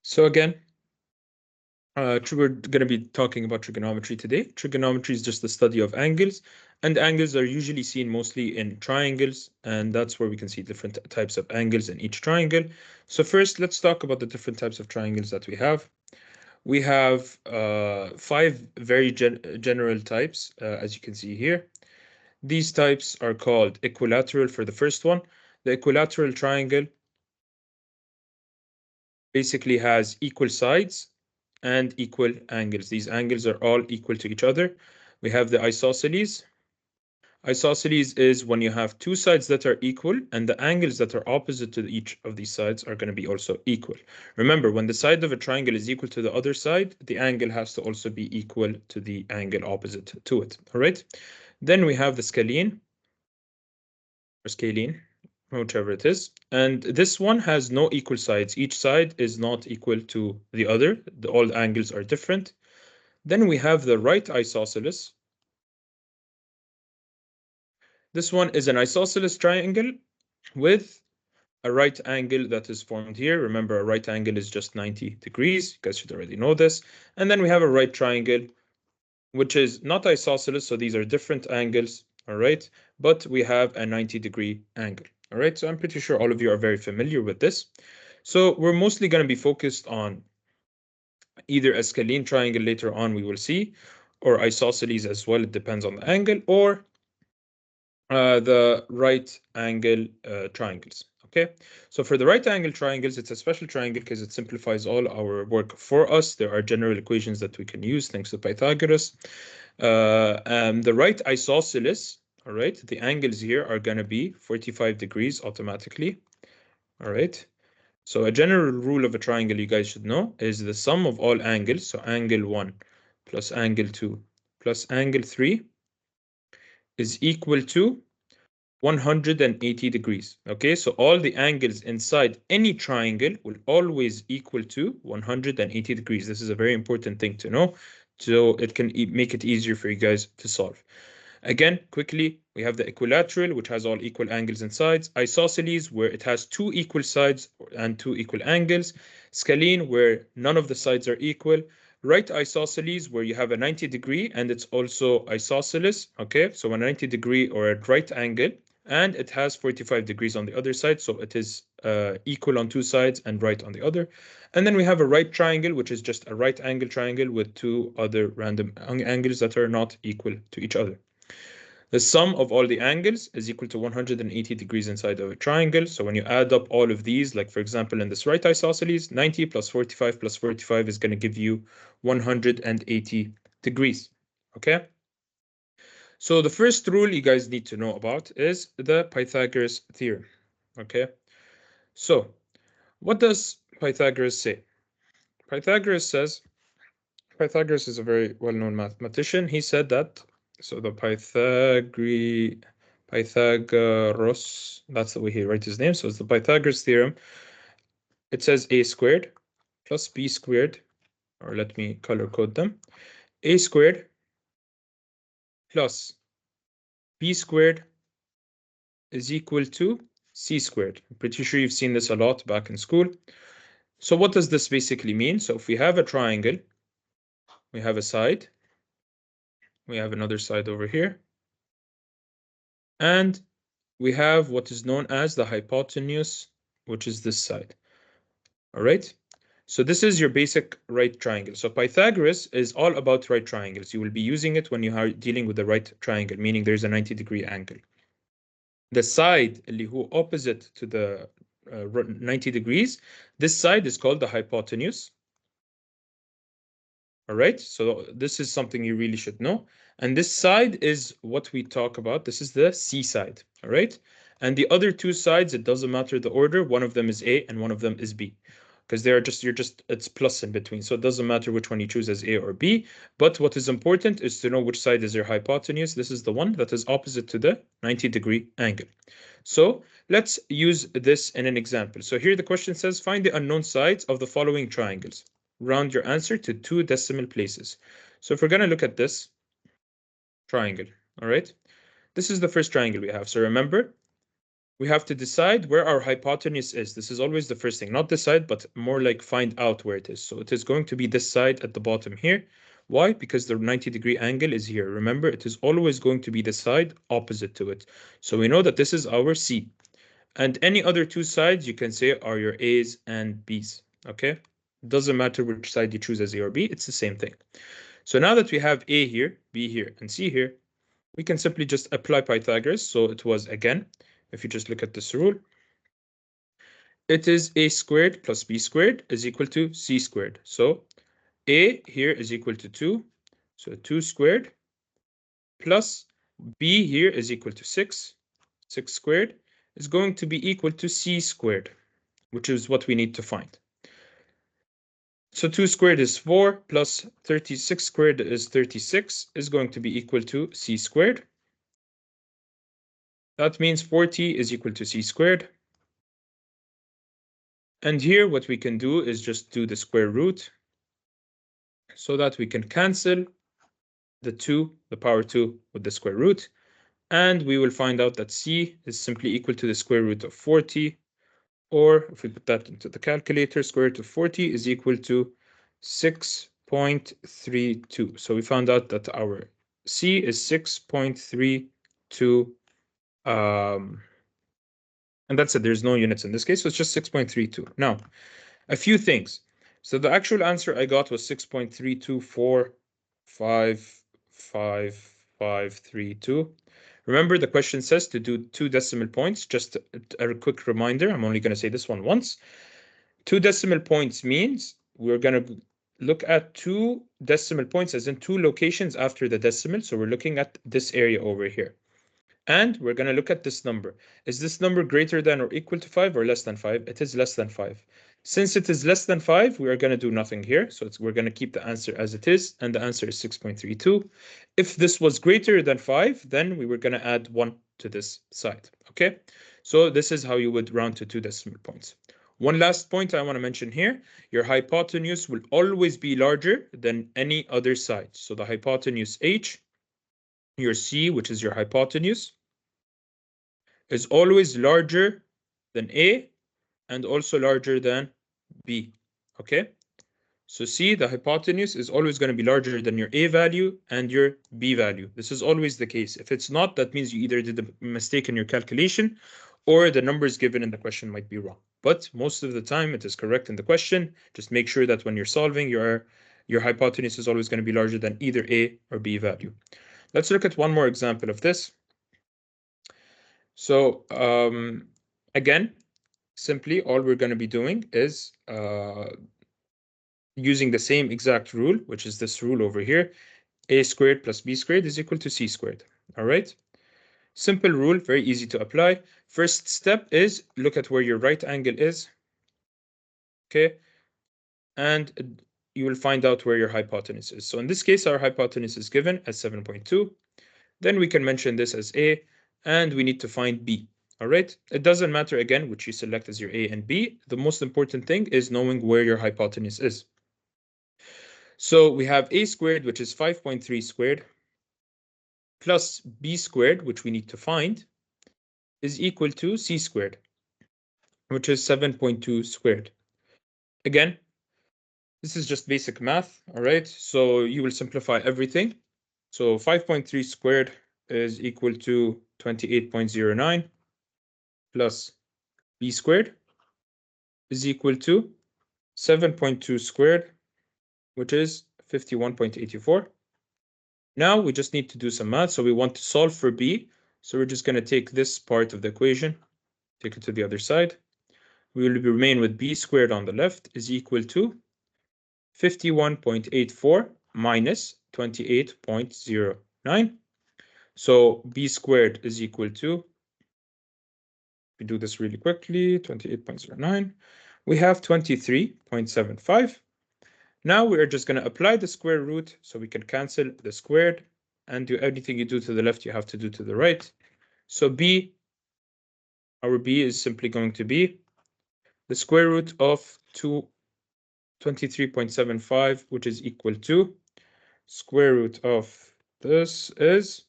So again, we're going to be talking about trigonometry today. Trigonometry is just the study of angles, and angles are usually seen mostly in triangles, and that's where we can see different types of angles in each triangle. So first, let's talk about the different types of triangles that we have. We have 5 very general types, as you can see here. These types are called equilateral for the first one. The equilateral triangle basically has equal sides and equal angles. These angles are all equal to each other. We have the isosceles. Isosceles is when you have two sides that are equal and the angles that are opposite to each of these sides are going to be also equal. Remember, when the side of a triangle is equal to the other side, the angle has to also be equal to the angle opposite to it. All right. Then we have the scalene or scalene, whichever it is. And this one has no equal sides. Each side is not equal to the other. All the angles are different. Then we have the right isosceles. This one is an isosceles triangle with a right angle that is formed here. Remember, a right angle is just 90 degrees. You guys should already know this. And then we have a right triangle, which is not isosceles. So these are different angles. All right. But we have a 90-degree angle. All right. So I'm pretty sure all of you are very familiar with this. So we're mostly going to be focused on either a scalene triangle later on, we will see, or isosceles as well. It depends on the angle, or the right angle triangles. Okay, so for the right angle triangles, it's a special triangle because it simplifies all our work for us. There are general equations that we can use thanks to Pythagoras. The right isosceles, all right, the angles here are going to be 45 degrees automatically. All right. So a general rule of a triangle you guys should know is the sum of all angles, so angle 1 plus angle 2 plus angle 3 is equal to 180 degrees. Okay, so all the angles inside any triangle will always equal to 180 degrees. This is a very important thing to know, so it can make it easier for you guys to solve. Again, quickly, we have the equilateral, which has all equal angles and sides. Isosceles, where it has 2 equal sides and 2 equal angles. Scalene, where none of the sides are equal. Right isosceles, where you have a 90-degree and it's also isosceles. Okay, so a 90-degree or a right angle, and it has 45 degrees on the other side, so it is equal on 2 sides and right on the other. And then we have a right triangle, which is just a right angle triangle with 2 other random angles that are not equal to each other. The sum of all the angles is equal to 180 degrees inside of a triangle. So when you add up all of these, like for example, in this right isosceles, 90 plus 45 plus 45 is going to give you 180 degrees. Okay. So the first rule you guys need to know about is the Pythagoras theorem. Okay. So what does Pythagoras say? Pythagoras says, Pythagoras is a very well-known mathematician. He said that, so the Pythagoras, that's the way he writes his name. So it's the Pythagoras theorem. It says a squared plus b squared, or let me color code them. A squared plus b squared is equal to c squared. I'm pretty sure you've seen this a lot back in school. So what does this basically mean? So if we have a triangle, we have a side, we have another side over here, and we have what is known as the hypotenuse, which is this side. All right. So this is your basic right triangle. So Pythagoras is all about right triangles. You will be using it when you are dealing with the right triangle, meaning there's a 90-degree angle. The side اللي هو opposite to the 90 degrees, this side is called the hypotenuse. All right, so this is something you really should know. And this side is what we talk about. This is the C side, all right? And the other two sides, it doesn't matter the order. One of them is A and one of them is B, because it's plus in between. So it doesn't matter which one you choose as A or B. But what is important is to know which side is your hypotenuse. This is the one that is opposite to the 90-degree angle. So let's use this in an example. So here the question says, find the unknown sides of the following triangles. Round your answer to 2 decimal places. So if we're going to look at this triangle, all right, this is the first triangle we have. So remember, we have to decide where our hypotenuse is. This is always the first thing, not decide, but more like find out where it is. So it is going to be this side at the bottom here. Why? Because the 90-degree angle is here. Remember, it is always going to be the side opposite to it. So we know that this is our C. And any other two sides you can say are your A's and B's, okay? Doesn't matter which side you choose as A or B, it's the same thing. So now that we have A here, B here, and C here, we can simply just apply Pythagoras. So it was, again, if you just look at this rule, it is A squared plus B squared is equal to C squared. So A here is equal to 2, so 2 squared, plus B here is equal to 6, 6 squared, is going to be equal to C squared, which is what we need to find. So 2 squared is 4, plus 36 squared is 36, is going to be equal to C squared. That means 40 is equal to C squared. And here what we can do is just do the square root so that we can cancel the 2, the power 2 with the square root. And we will find out that C is simply equal to the square root of 40. Or if we put that into the calculator, square root of 40 is equal to 6.32. So we found out that our C is 6.32. And that's it. There's no units in this case, so it's just 6.32. Now, a few things. So the actual answer I got was 6.324555532. Remember, the question says to do 2 decimal points. Just a quick reminder, I'm only going to say this one once. 2 decimal points means we're going to look at 2 decimal points as in 2 locations after the decimal. So we're looking at this area over here. And we're going to look at this number. Is this number greater than or equal to 5 or less than 5? It is less than 5. Since it is less than 5, we are going to do nothing here. So we're going to keep the answer as it is, and the answer is 6.32. If this was greater than 5, then we were going to add 1 to this side. Okay, so this is how you would round to 2 decimal points. One last point I want to mention here, your hypotenuse will always be larger than any other side. So the hypotenuse H, your C, which is your hypotenuse, is always larger than A and also larger than B, okay? So C, the hypotenuse, is always going to be larger than your A value and your B value. This is always the case. If it's not, that means you either did a mistake in your calculation or the numbers given in the question might be wrong. But most of the time it is correct in the question. Just make sure that when you're solving, your hypotenuse is always going to be larger than either A or B value. Let's look at one more example of this. So again, simply all we're going to be doing is using the same exact rule, which is this rule over here. A squared plus B squared is equal to C squared. All right. Simple rule, very easy to apply. First step is look at where your right angle is. Okay. And you will find out where your hypotenuse is. So in this case, our hypotenuse is given as 7.2. Then we can mention this as A, and we need to find B. All right. It doesn't matter, again, which you select as your A and B. The most important thing is knowing where your hypotenuse is. So we have A squared, which is 5.3 squared, plus B squared, which we need to find, is equal to C squared, which is 7.2 squared. Again, this is just basic math, all right? So you will simplify everything. So 5.3 squared is equal to 28.09 plus B squared is equal to 7.2 squared, which is 51.84. Now we just need to do some math. So we want to solve for B. So we're just going to take this part of the equation, take it to the other side. We will remain with B squared on the left is equal to 51.84 minus 28.09. So B squared is equal to, we do this really quickly, 28.09. We have 23.75. Now we are just going to apply the square root so we can cancel the squared and do anything you do to the left, you have to do to the right. So B, our B is simply going to be the square root of 23.75, which is equal to square root of this is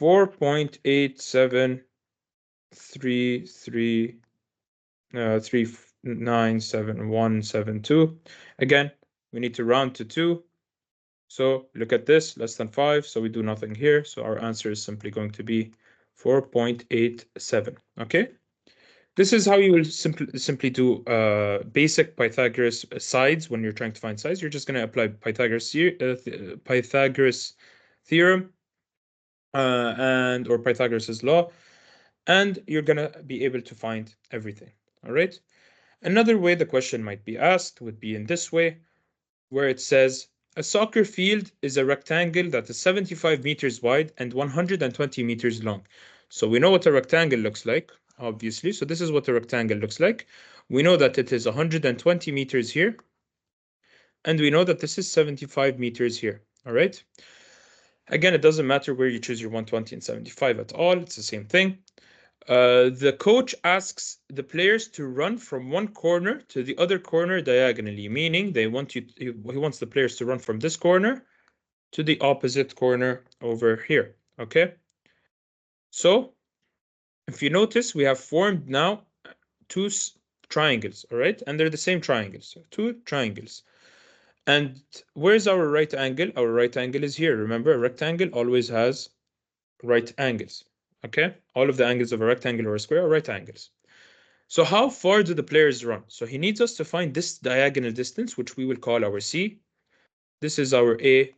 4.87 3.97172. Again, we need to round to 2. So look at this, less than 5. So we do nothing here. So our answer is simply going to be 4.87. Okay. This is how you will simply do basic Pythagoras sides when you're trying to find sides. You're just going to apply Pythagoras theorem or Pythagoras' law, and you're going to be able to find everything. All right. Another way the question might be asked would be in this way, where it says a soccer field is a rectangle that is 75 meters wide and 120 meters long. So we know what a rectangle looks like, obviously. So this is what a rectangle looks like. We know that it is 120 meters here, and we know that this is 75 meters here. All right. Again, it doesn't matter where you choose your 120 and 75 at all. It's the same thing. The coach asks the players to run from one corner to the other corner diagonally, meaning he wants the players to run from this corner to the opposite corner over here. Okay. So if you notice, we have formed now two triangles, all right? And they're the same triangles, so 2 triangles. And where's our right angle? Our right angle is here. Remember, a rectangle always has right angles. Okay, all of the angles of a rectangle or a square are right angles. So how far do the players run? So he needs us to find this diagonal distance, which we will call our C. This is our A,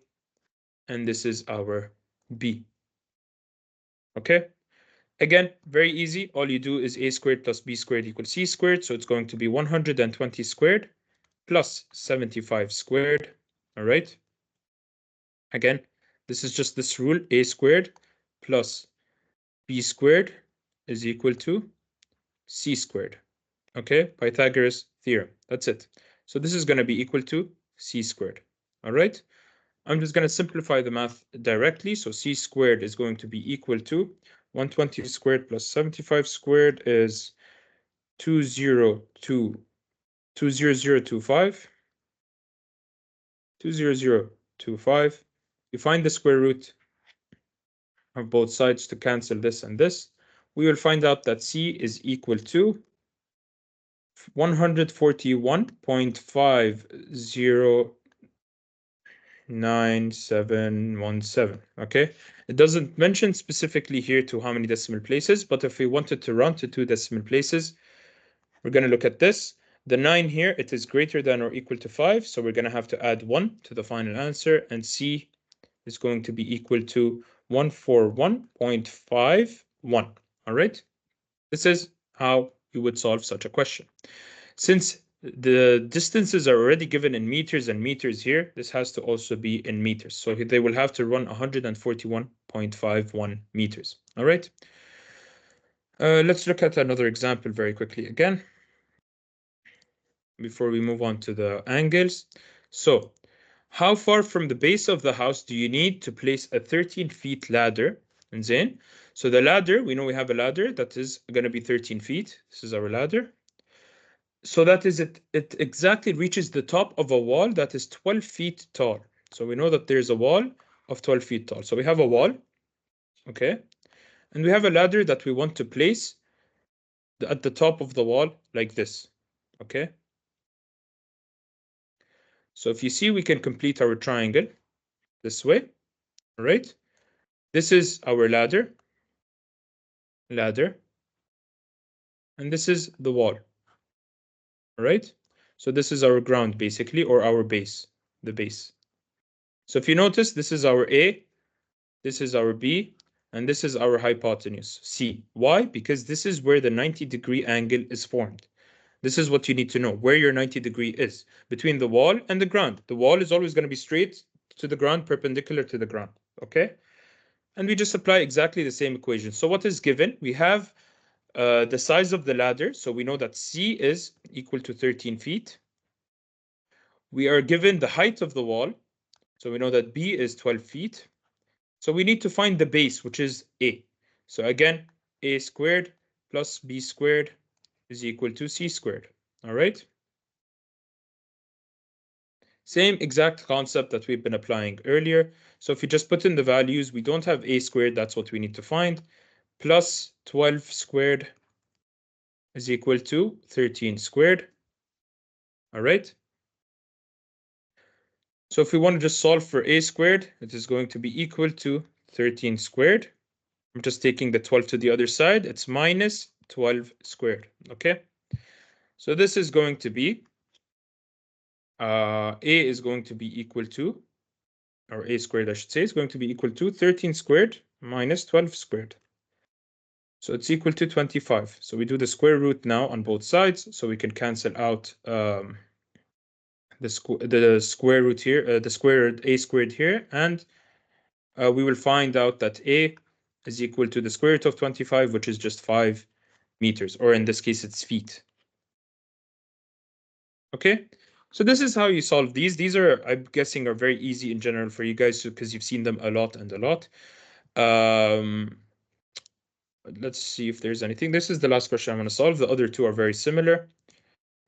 and this is our B. Okay, again, very easy. All you do is A squared plus B squared equals C squared. So it's going to be 120 squared plus 75 squared. All right. Again, this is just this rule, A squared plus B squared is equal to C squared. Okay, Pythagoras theorem. That's it. So this is going to be equal to C squared. All right. I'm just going to simplify the math directly. So C squared is going to be equal to 120 squared plus 75 squared is 20025. 20025. You find the square root of both sides to cancel this and this. We will find out that C is equal to 141.509717. Okay, it doesn't mention specifically here to how many decimal places, but if we wanted to run to 2 decimal places, we're going to look at this. The 9 here, it is greater than or equal to 5, so we're going to have to add 1 to the final answer, and C is going to be equal to 141.51. All right, this is how you would solve such a question. Since the distances are already given in meters and meters here, this has to also be in meters. So they will have to run 141.51 meters. All right. Let's look at another example very quickly again before we move on to the angles. So how far from the base of the house do you need to place a 13 feet ladder? And then, so the ladder, we know we have a ladder that is going to be 13 feet. This is our ladder. So that is it exactly reaches the top of a wall that is 12 feet tall. So we know that there's a wall of 12 feet tall. So we have a wall, okay? And we have a ladder that we want to place at the top of the wall like this, okay? So if you see, we can complete our triangle this way, all right? This is our ladder, and this is the wall, all right? So this is our ground basically, or our base, the base. So if you notice, this is our A, this is our B, and this is our hypotenuse, C. Why? Because this is where the 90-degree angle is formed. This is what you need to know, where your 90-degree is, between the wall and the ground. The wall is always going to be straight to the ground, perpendicular to the ground, okay? And we just apply exactly the same equation. So what is given? We have the size of the ladder. So we know that C is equal to 13 feet. We are given the height of the wall. So we know that B is 12 feet. So we need to find the base, which is A. So again, A squared plus B squared is equal to C squared. All right. Same exact concept that we've been applying earlier. So if you just put in the values, we don't have A squared. That's what we need to find. plus 12 squared is equal to 13 squared. All right. So if we want to just solve for a squared, it is going to be equal to 13 squared. I'm just taking the 12 to the other side. It's minus 12 squared. Okay. So this is going to be, a is going to be equal to, or a squared, I should say, is going to be equal to 13 squared minus 12 squared. So it's equal to 25. So we do the square root now on both sides, so we can cancel out the square root here, the square a squared here, and we will find out that a is equal to the square root of 25, which is just 5 meters, or in this case, it's feet. Okay, so this is how you solve these. These are, I'm guessing, are very easy in general for you guys because you've seen them a lot and a lot. Let's see if there's anything. This is the last question I'm going to solve. The other two are very similar.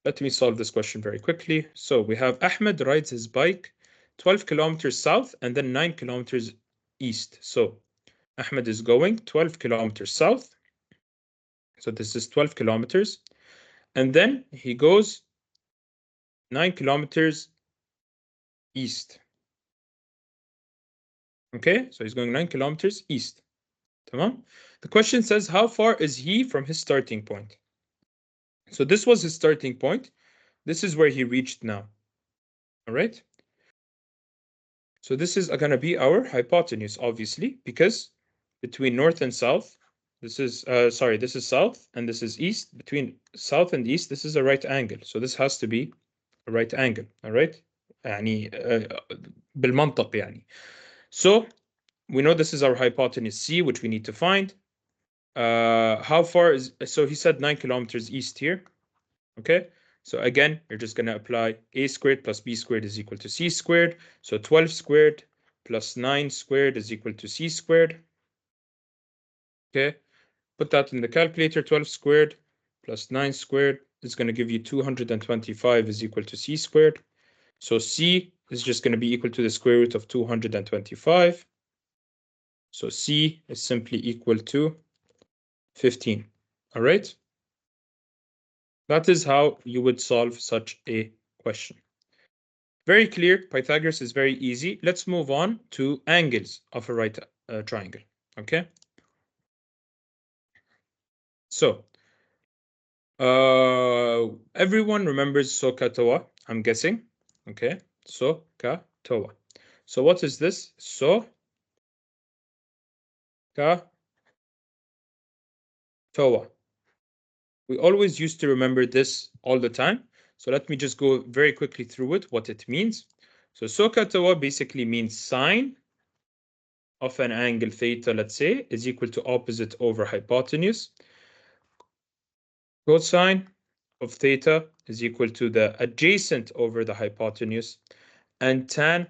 Let me solve this question very quickly. So we have Ahmed rides his bike 12 kilometers south and then 9 kilometers east. So Ahmed is going 12 kilometers south. So this is 12 kilometers. And then he goes 9 kilometers east. Okay, so he's going 9 kilometers east. Tamam? The question says, how far is he from his starting point? So this was his starting point. This is where he reached now. All right. So this is going to be our hypotenuse, obviously, because between north and south, this is, this is south and this is east. Between south and east, this is a right angle. So this has to be a right angle. All right. يعني بالمنطق يعني. So we know this is our hypotenuse C, which we need to find. How far is, so he said 9 kilometers east here. Okay, so again, you're just going to apply a squared plus b squared is equal to c squared. So 12 squared plus 9 squared is equal to c squared. Okay, put that in the calculator. 12 squared plus 9 squared is going to give you 225 is equal to c squared. So c is just going to be equal to the square root of 225. So c is simply equal to 15. All right. That is how you would solve such a question. Very clear. Pythagoras is very easy. Let's move on to angles of a right triangle. Okay. So, everyone remembers SOH CAH TOA, I'm guessing. Okay. SOH CAH TOA. So what is this? SOH CAH TOA. We always used to remember this all the time. So let me just go very quickly through it, what it means. So SOH CAH TOA basically means sine of an angle theta, let's say, is equal to opposite over hypotenuse. Cosine of theta is equal to the adjacent over the hypotenuse, and tan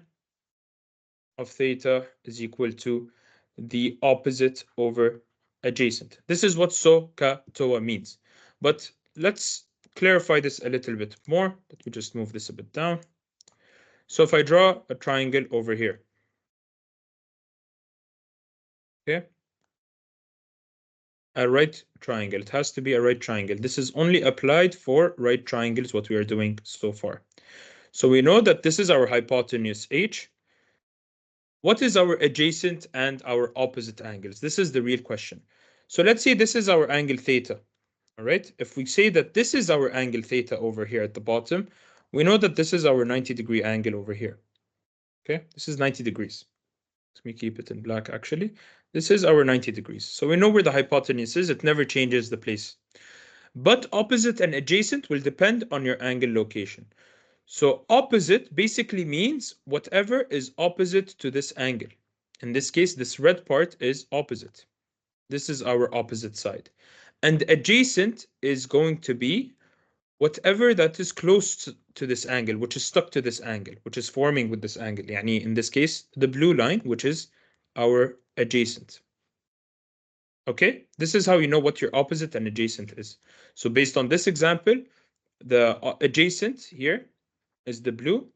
of theta is equal to the opposite over adjacent. This is what SOH CAH TOA means. But let's clarify this a little bit more. Let me just move this a bit down. So if I draw a triangle over here, okay, a right triangle, it has to be a right triangle. This is only applied for right triangles, what we are doing so far. So we know that this is our hypotenuse H. What is our adjacent and our opposite angles? This is the real question. So let's say this is our angle theta. All right. If we say that this is our angle theta over here at the bottom, we know that this is our 90-degree angle over here. Okay. This is 90 degrees. Let me keep it in black actually. This is our 90 degrees. So we know where the hypotenuse is. It never changes the place. But opposite and adjacent will depend on your angle location. So opposite basically means whatever is opposite to this angle. In this case, this red part is opposite. This is our opposite side. And adjacent is going to be whatever that is close to this angle, which is stuck to this angle, which is forming with this angle. Yani in this case, the blue line, which is our adjacent. Okay, this is how you know what your opposite and adjacent is. So based on this example, the adjacent here is the blue.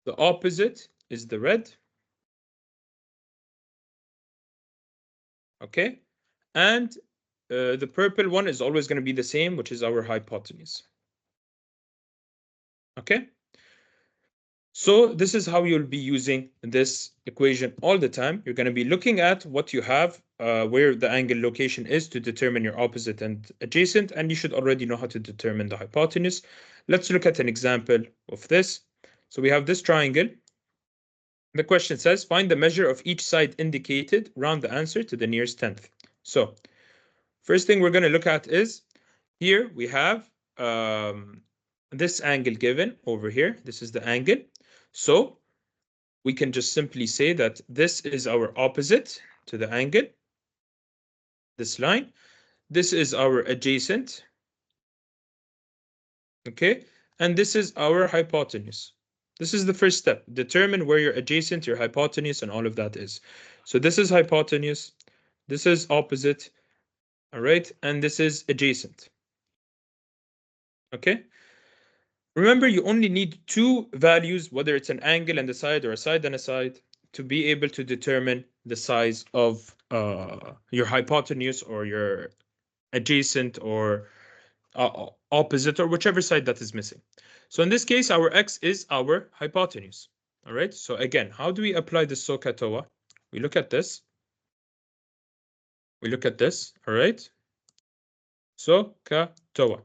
The opposite is the red. okay? And the purple one is always going to be the same, which is our hypotenuse. Okay? So this is how you'll be using this equation all the time. You're going to be looking at what you have, where the angle location is to determine your opposite and adjacent, and you should already know how to determine the hypotenuse. Let's look at an example of this. So we have this triangle. The question says, find the measure of each side indicated, round the answer to the nearest tenth. So first thing we're going to look at is, here we have this angle given over here. This is the angle. So we can just simply say that this is our opposite to the angle, this line. This is our adjacent, okay? And this is our hypotenuse. This is the first step. Determine where your adjacent, your hypotenuse, and all of that is. So this is hypotenuse, this is opposite, all right? And this is adjacent, okay? Remember, you only need two values, whether it's an angle and a side or a side and a side, to be able to determine the size of your hypotenuse or your adjacent or opposite or whichever side that is missing. So in this case, our x is our hypotenuse. All right. So again, how do we apply the SOHCAHTOA TOA? We look at this. We look at this. All right. SOHCAHTOA TOA.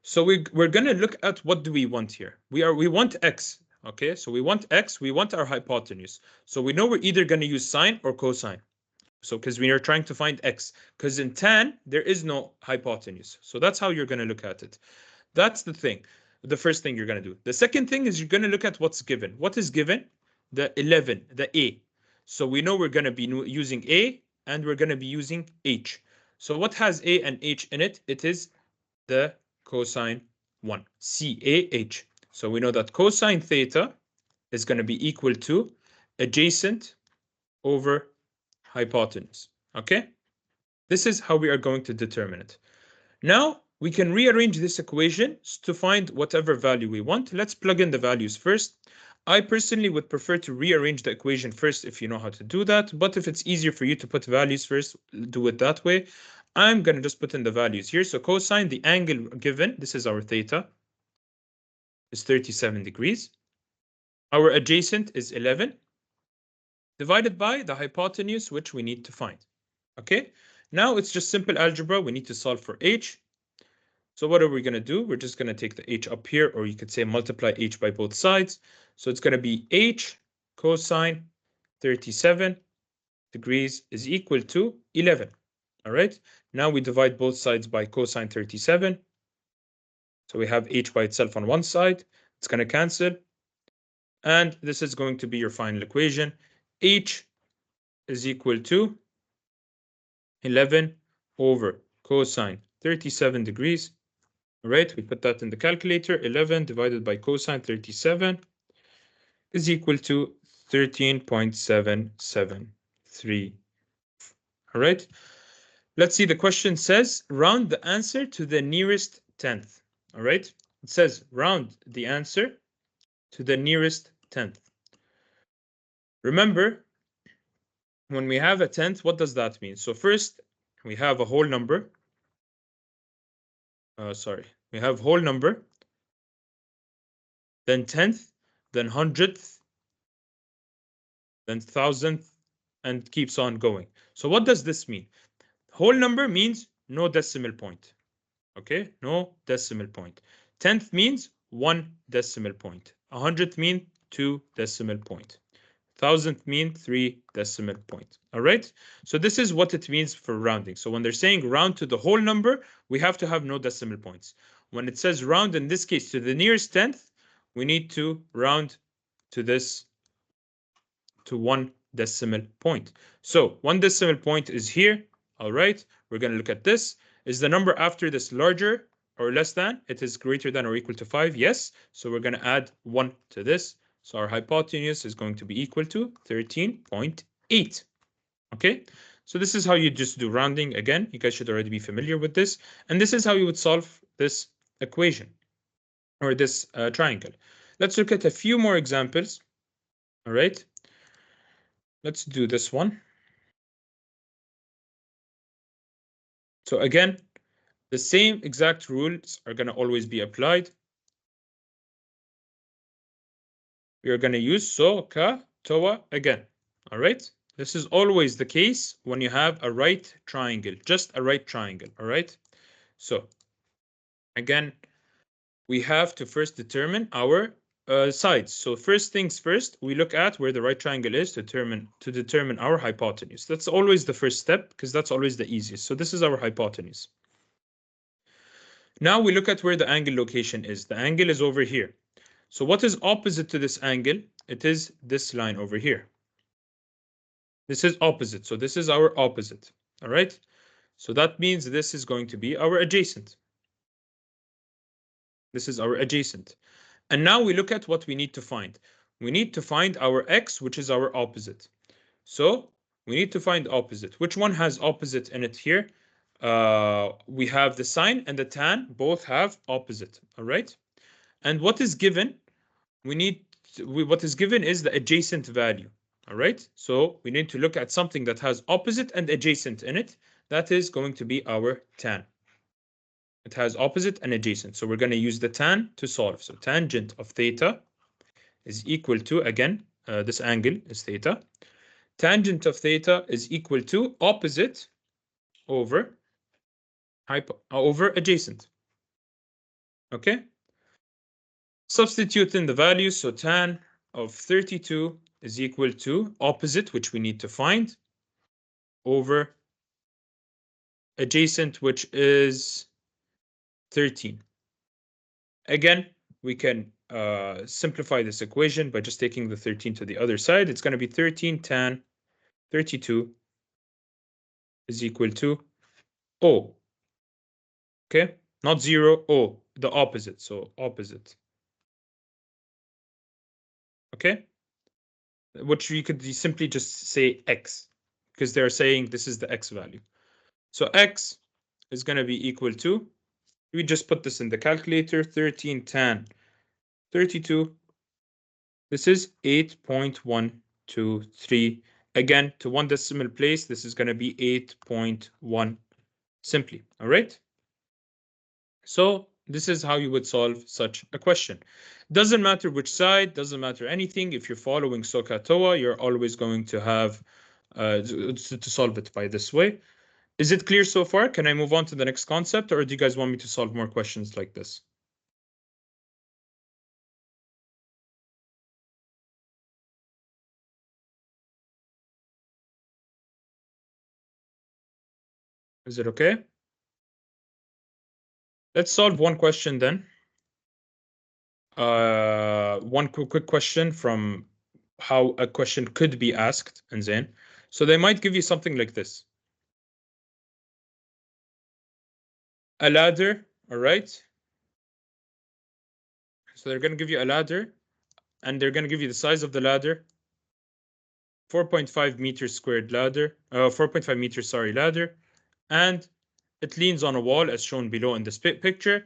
So we're going to look at what do we want here. We want x. Okay. So we want x. We want our hypotenuse. So we know we're either going to use sine or cosine. So because we are trying to find x, because in tan, there is no hypotenuse. So that's how you're going to look at it. That's the thing. The first thing you're going to do. The second thing is you're going to look at what's given. What is given? The 11, the A. So we know we're going to be using A and we're going to be using H. So what has A and H in it? It is the cosine 1, CAH. So we know that cosine theta is going to be equal to adjacent over hypotenuse. Okay? This is how we are going to determine it. Now, we can rearrange this equation to find whatever value we want. Let's plug in the values first. I personally would prefer to rearrange the equation first if you know how to do that. But if it's easier for you to put values first, do it that way. I'm going to just put in the values here. So cosine, the angle given, this is our theta, is 37 degrees. Our adjacent is 11, divided by the hypotenuse, which we need to find. Okay, now it's just simple algebra. We need to solve for h. So what are we going to do? We're just going to take the h up here, or you could say multiply h by both sides. So it's going to be h cosine 37 degrees is equal to 11. All right, now we divide both sides by cosine 37. So we have h by itself on one side. It's going to cancel. And this is going to be your final equation. H is equal to 11 over cosine 37 degrees. All right, we put that in the calculator. 11 divided by cosine 37 is equal to 13.773. All right, let's see. The question says round the answer to the nearest tenth. All right, it says round the answer to the nearest tenth. Remember, when we have a tenth, what does that mean? So first, we have a whole number. We have whole number, then tenth, then hundredth, then thousandth, and keeps on going. So what does this mean? Whole number means no decimal point. Okay, no decimal point. Tenth means 1 decimal point. 100th means 2 decimal point. 1000th means 3 decimal point. All right. So this is what it means for rounding. So when they're saying round to the whole number, we have to have no decimal points. When it says round, in this case, to the nearest tenth, we need to round to this, to 1 decimal point. So 1 decimal point is here. All right. We're going to look at this. Is the number after this larger or less than? It is greater than or equal to 5. Yes. So we're going to add 1 to this. So our hypotenuse is going to be equal to 13.8. Okay, so this is how you just do rounding. Again, you guys should already be familiar with this. And this is how you would solve this equation or this triangle. Let's look at a few more examples. All right, let's do this one. So again, the same exact rules are going to always be applied. We are going to use SOH CAH TOA again. All right. This is always the case when you have a right triangle, just a right triangle. All right. So again, we have to first determine our sides. So first things first, we look at where the right triangle is to determine our hypotenuse. That's always the first step because that's always the easiest. So this is our hypotenuse. Now we look at where the angle location is. The angle is over here. So what is opposite to this angle? It is this line over here. This is opposite. So this is our opposite. All right. So that means this is going to be our adjacent. This is our adjacent. And now we look at what we need to find. We need to find our x, which is our opposite. So we need to find opposite. Which one has opposite in it here? We have the sine and the tan both have opposite. All right. And what is given? What is given is the adjacent value. All right. So we need to look at something that has opposite and adjacent in it. That is going to be our tan. It has opposite and adjacent. So we're going to use the tan to solve. So tangent of theta is equal to, again, this angle is theta. Tangent of theta is equal to opposite over adjacent. Okay. Substitute in the values. So tan of 32 is equal to opposite, which we need to find, over adjacent, which is 13. Again, we can simplify this equation by just taking the 13 to the other side. It's going to be 13 tan 32 is equal to O. Okay, not 0, O, the opposite. So opposite. Okay, which you could simply just say X, because they're saying this is the X value. So X is going to be equal to, we just put this in the calculator, 13 tan 32. This is 8.123. Again, to one decimal place, this is going to be 8.1 simply. All right. So this is how you would solve such a question. Doesn't matter which side, doesn't matter anything. If you're following SOH CAH TOA, you're always going to have to solve it by this way. Is it clear so far? Can I move on to the next concept, or do you guys want me to solve more questions like this? Is it okay? Let's solve one question then. One quick question from how a question could be asked, and then so they might give you something like this. A ladder, all right? So they're going to give you a ladder, and they're going to give you the size of the ladder, 4.5 meters squared ladder, 4.5 meters, sorry, ladder, and it leans on a wall as shown below in this picture.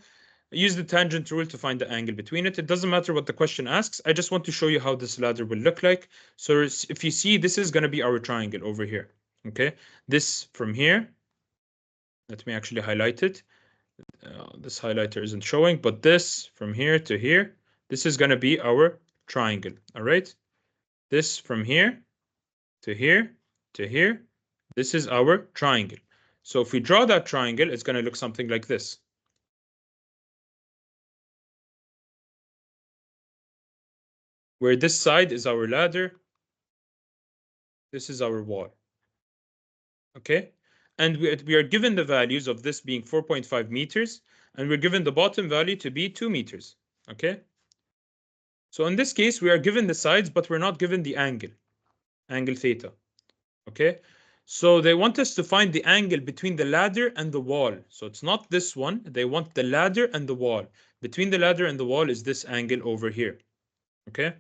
Use the tangent rule to find the angle between it. It doesn't matter what the question asks. I just want to show you how this ladder will look like. So if you see, this is going to be our triangle over here. Okay, this from here. Let me actually highlight it. This highlighter isn't showing, but this from here to here, this is going to be our triangle. All right. This from here to here to here, this is our triangle. So if we draw that triangle, it's going to look something like this. Where this side is our ladder, this is our wall. Okay, and we are given the values of this being 4.5 meters, and we're given the bottom value to be 2 meters. Okay, so in this case, we are given the sides, but we're not given the angle theta. Okay, so they want us to find the angle between the ladder and the wall. So it's not this one. They want the ladder and the wall. Between the ladder and the wall is this angle over here. Okay,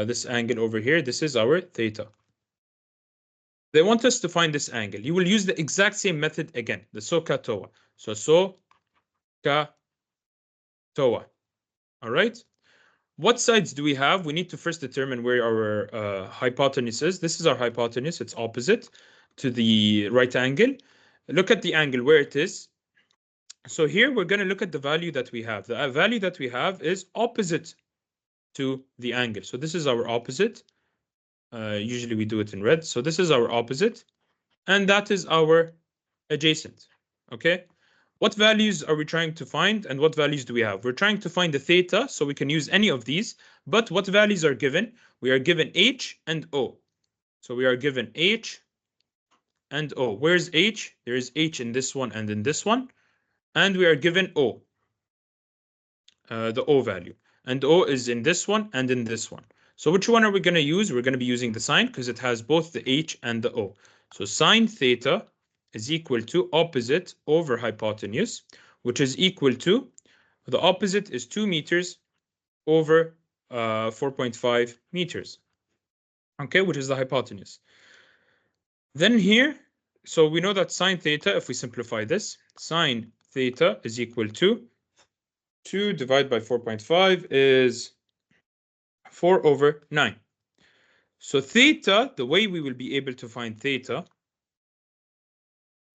this angle over here, this is our theta. They want us to find this angle. You will use the exact same method again, the SOH CAH TOA. So SOH CAH TOA. All right. What sides do we have? We need to first determine where our hypotenuse is. This is our hypotenuse. It's opposite to the right angle. look at the angle where it is. So here we're going to look at the value that we have. The value that we have is opposite to the angle. So this is our opposite. Usually we do it in red. So this is our opposite, and that is our adjacent. Okay. What values are we trying to find, and what values do we have? We're trying to find the theta, so we can use any of these. But what values are given? We are given h and o. So we are given h and o. Where's h? There is h in this one and in this one. And we are given o, the o value. And o is in this one and in this one. So which one are we going to use? We're going to be using the sine because it has both the h and the o. So sine theta is equal to opposite over hypotenuse, which is equal to, the opposite is 2 meters over 4.5 meters. Okay, which is the hypotenuse. Then here, so we know that sine theta, if we simplify this, sine theta is equal to 2 divided by 4.5 is 4 over 9. So theta, the way we will be able to find theta,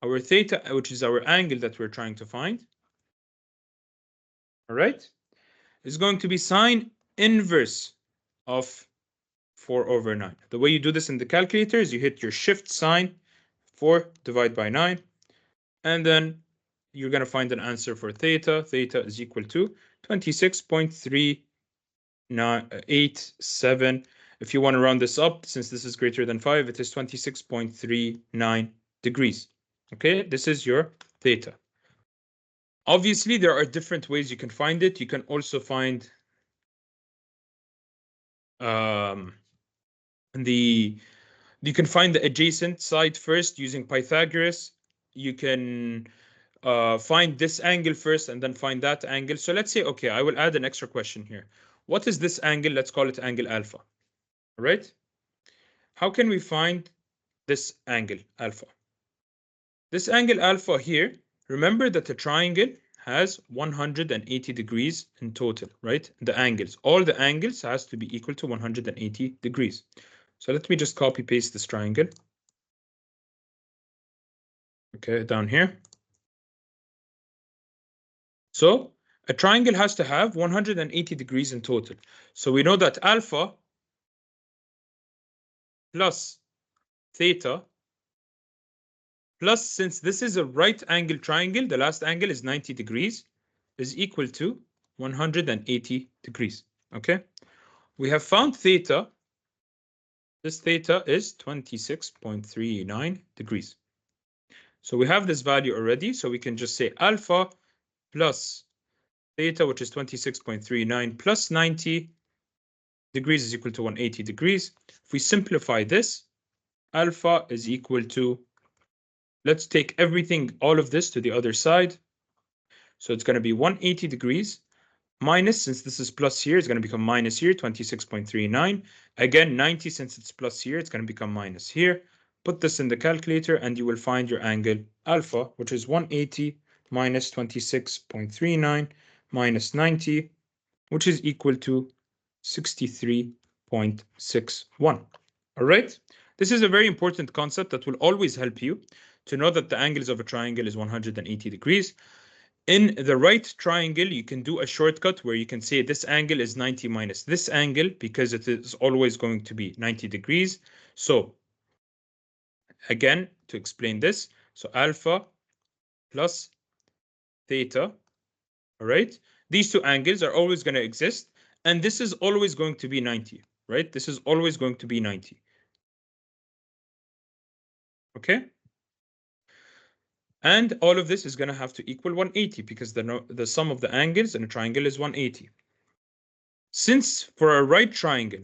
our theta, which is our angle that we're trying to find, all right, is going to be sine inverse of 4 over 9. The way you do this in the calculator is you hit your shift sign, 4 divided by 9, and then you're going to find an answer for theta. Theta is equal to 26.387. If you want to round this up, since this is greater than 5, it is 26.39 degrees. Okay, this is your theta. Obviously, there are different ways you can find it. You can also find you can find the adjacent side first using Pythagoras. You can find this angle first and then find that angle. So let's say, okay, I will add an extra question here. What is this angle? Let's call it angle alpha. All right. How can we find this angle alpha? This angle alpha here, remember that the triangle has 180 degrees in total, right? The angles, all the angles has to be equal to 180 degrees. So let me just copy paste this triangle. Okay, down here. So a triangle has to have 180 degrees in total. So we know that alpha plus theta plus, since this is a right angle triangle, the last angle is 90 degrees, is equal to 180 degrees. Okay, we have found theta. This theta is 26.39 degrees. So we have this value already, so we can just say alpha plus theta, which is 26.39 plus 90 degrees is equal to 180 degrees. If we simplify this, alpha is equal to, let's take everything, all of this to the other side. So it's going to be 180 degrees minus, since this is plus here, it's going to become minus here, 26.39. Again, 90, since it's plus here, it's going to become minus here. Put this in the calculator and you will find your angle alpha, which is 180 minus 26.39 minus 90, which is equal to 63.61. All right. This is a very important concept that will always help you to know that the angles of a triangle is 180 degrees. In the right triangle, you can do a shortcut where you can say this angle is 90 minus this angle, because it is always going to be 90 degrees. So again, to explain this, so alpha plus theta, all right? These two angles are always going to exist, and this is always going to be 90, right? This is always going to be 90. Okay? And all of this is going to have to equal 180 because the sum of the angles in a triangle is 180. Since for a right triangle,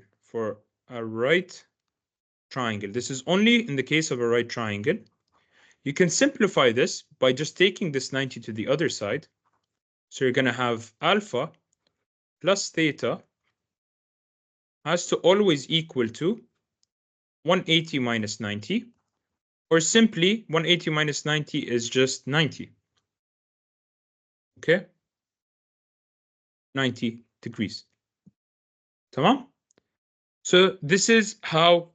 this is only in the case of a right triangle, you can simplify this by just taking this 90 to the other side. So you're going to have alpha plus theta has to always equal to 180 minus 90, or simply 180 minus 90 is just 90. Okay? 90 degrees. Tamam? So this is how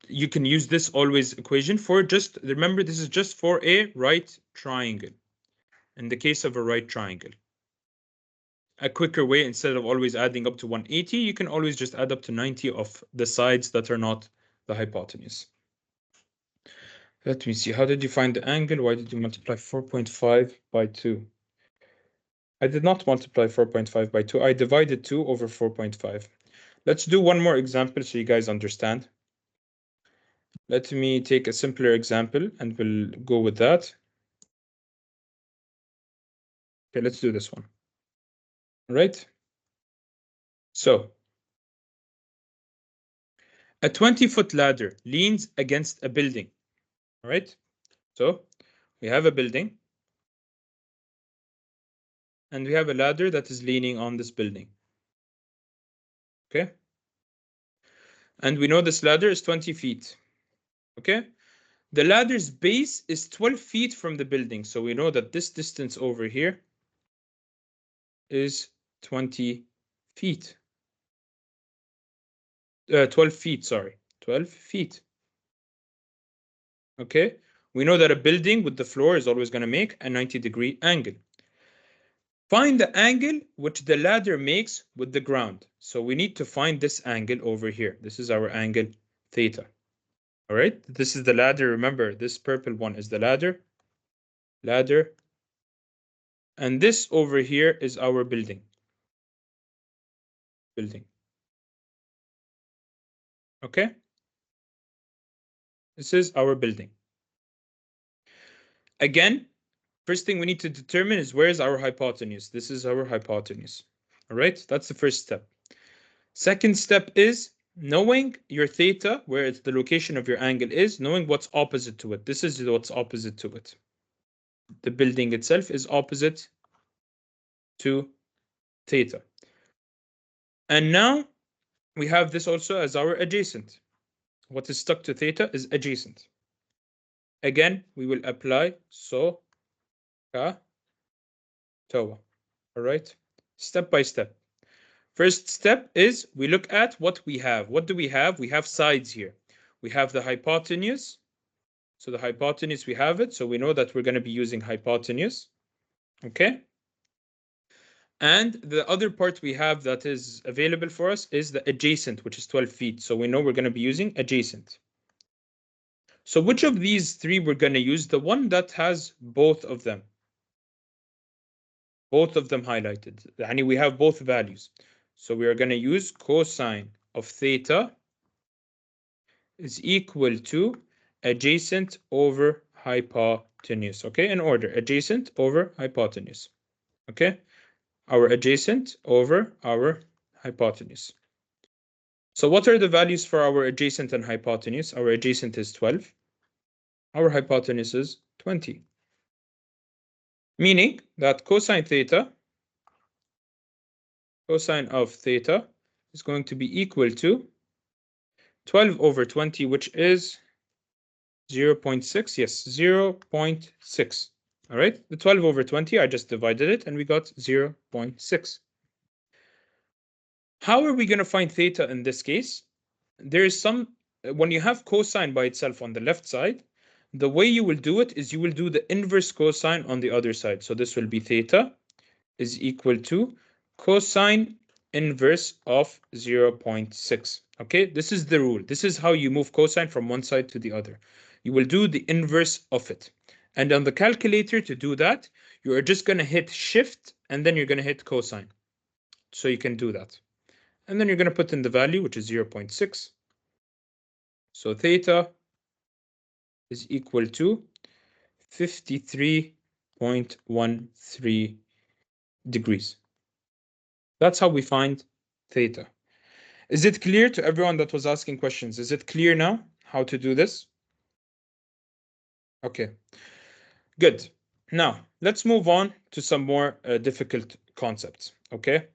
you can use this always equation for just, remember, this is just for a right triangle. In the case of a right triangle, a quicker way, instead of always adding up to 180, you can always just add up to 90 of the sides that are not the hypotenuse. Let me see. How did you find the angle? Why did you multiply 4.5 by 2? I did not multiply 4.5 by 2. I divided 2 over 4.5. Let's do one more example so you guys understand. Let me take a simpler example and we'll go with that. Okay, let's do this one. All right. So, a 20-foot ladder leans against a building. All right. So, we have a building and we have a ladder that is leaning on this building. Okay. And we know this ladder is 20 feet. Okay. The ladder's base is 12 feet from the building. So we know that this distance over here is 20 feet. 12 feet, sorry. 12 feet. Okay. We know that a building with the floor is always going to make a 90-degree angle. Find the angle which the ladder makes with the ground. So we need to find this angle over here. This is our angle theta. All right. This is the ladder. Remember, this purple one is the ladder. Ladder. And this over here is our building. Building. Okay. This is our building. Again, first thing we need to determine is where is our hypotenuse. This is our hypotenuse. All right. That's the first step. Second step is knowing your theta, where it's the location of your angle is, knowing what's opposite to it. This is what's opposite to it. The building itself is opposite to theta. And now we have this also as our adjacent. What is stuck to theta is adjacent. Again, we will apply SOH CAH TOA. All right, step by step. First step is we look at what we have. What do we have? We have sides here. We have the hypotenuse. So the hypotenuse, we have it. So we know that we're going to be using hypotenuse. Okay. And the other part we have that is available for us is the adjacent, which is 12 feet. So we know we're going to be using adjacent. So which of these three we're going to use? The one that has both of them. Both of them highlighted. And we have both values. So we are going to use cosine of theta is equal to adjacent over hypotenuse. Okay, in order. Adjacent over hypotenuse. Okay, our adjacent over our hypotenuse. So what are the values for our adjacent and hypotenuse? Our adjacent is 12. Our hypotenuse is 20. Meaning that cosine of theta is going to be equal to 12 over 20, which is 0.6. Yes, 0.6. All right, the 12 over 20, I just divided it and we got 0.6. How are we going to find theta in this case? There is some, when you have cosine by itself on the left side, the way you will do it is you will do the inverse cosine on the other side. So this will be theta is equal to cosine inverse of 0.6. Okay, this is the rule. This is how you move cosine from one side to the other. You will do the inverse of it. And on the calculator to do that, you are just going to hit shift and then you're going to hit cosine. So you can do that. And then you're going to put in the value, which is 0.6. So theta is equal to 53.13 degrees. That's how we find theta. Is it clear to everyone that was asking questions? Is it clear now how to do this? Okay, good. Now, let's move on to some more difficult concepts, okay?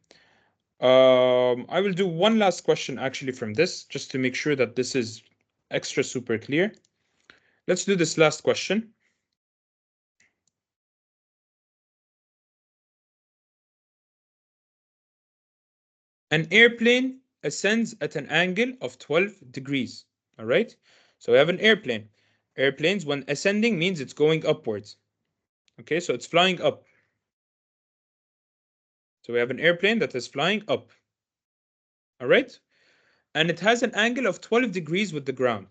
I will do one last question actually from this, just to make sure that this is extra super clear. Let's do this last question. An airplane ascends at an angle of 12 degrees, all right? So we have an airplane. Airplanes, when ascending, means it's going upwards. Okay, so it's flying up. So we have an airplane that is flying up. All right? And it has an angle of 12 degrees with the ground.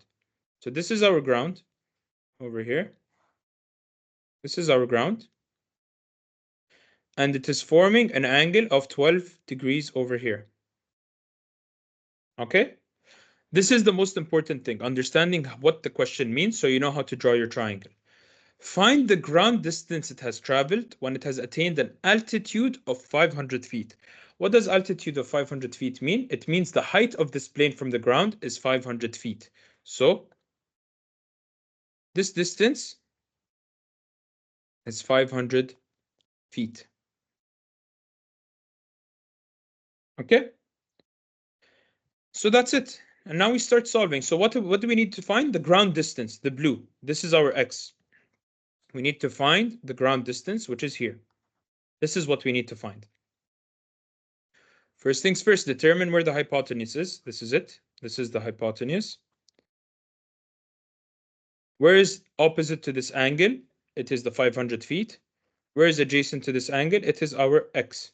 So this is our ground over here. This is our ground. And it is forming an angle of 12 degrees over here. Okay? This is the most important thing, understanding what the question means so you know how to draw your triangle. Find the ground distance it has traveled when it has attained an altitude of 500 feet. What does altitude of 500 feet mean? It means the height of this plane from the ground is 500 feet. So this distance is 500 feet. Okay? So that's it. And now we start solving. So what do we need to find? The ground distance, the blue. This is our x. We need to find the ground distance, which is here. This is what we need to find. First things first, determine where the hypotenuse is. This is it. This is the hypotenuse. Where is opposite to this angle? It is the 500 feet. Where is adjacent to this angle? It is our x.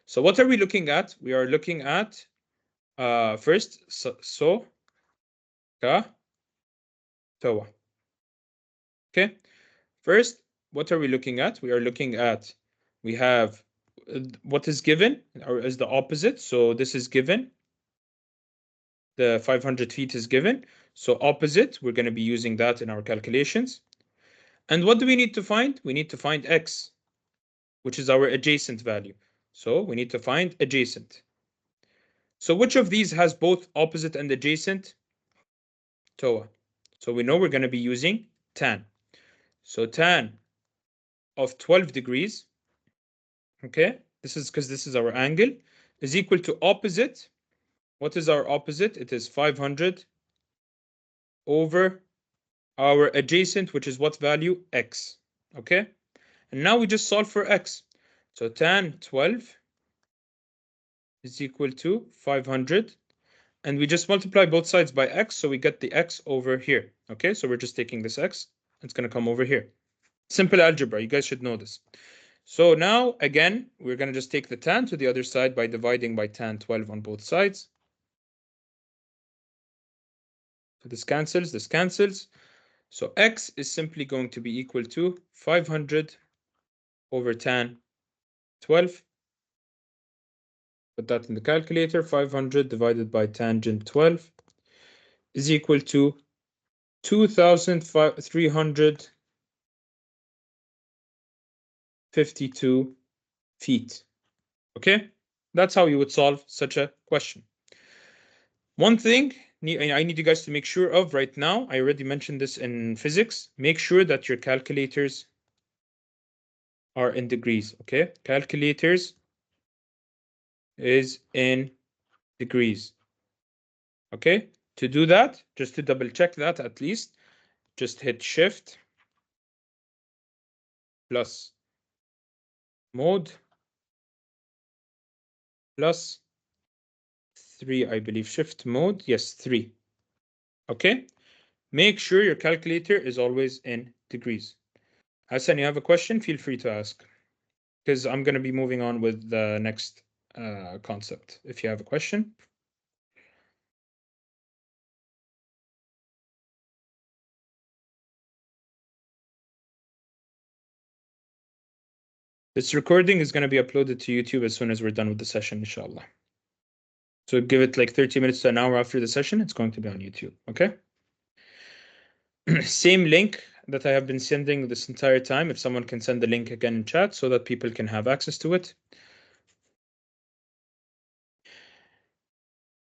So what are we looking at? We are looking at first SOH CAH TOA. Okay. First, what are we looking at? We are looking at, we have what is given or is the opposite. So this is given. The 500 feet is given. So opposite, we're going to be using that in our calculations. And what do we need to find? We need to find x, which is our adjacent value. So we need to find adjacent. So which of these has both opposite and adjacent? TOA. So we know we're going to be using tan. So tan of 12 degrees, okay, this is because this is our angle, is equal to opposite. What is our opposite? It is 500 over our adjacent, which is what value? X. Okay, and now we just solve for x. So tan 12 is equal to 500, and we just multiply both sides by x, so we get the x over here. Okay, so we're just taking this x, it's going to come over here. Simple algebra, you guys should know this. So now, again, we're going to just take the tan to the other side by dividing by tan 12 on both sides. So this cancels, this cancels. So x is simply going to be equal to 500 over tan 12. Put that in the calculator. 500 divided by tangent 12 is equal to 2,352 feet. Okay, that's how you would solve such a question. One thing I need you guys to make sure of right now, I already mentioned this in physics, make sure that your calculators are in degrees, okay? Calculators is in degrees, okay? To do that, just to double check that at least, just hit Shift plus mode plus 3, I believe. Shift mode, yes, 3. Okay, make sure your calculator is always in degrees. Hassan, you have a question? Feel free to ask, because I'm going to be moving on with the next concept. If you have a question. This recording is going to be uploaded to YouTube as soon as we're done with the session, inshallah. So give it like 30 minutes to an hour after the session. It's going to be on YouTube, okay? Same link that I have been sending this entire time. If someone can send the link again in chat so that people can have access to it.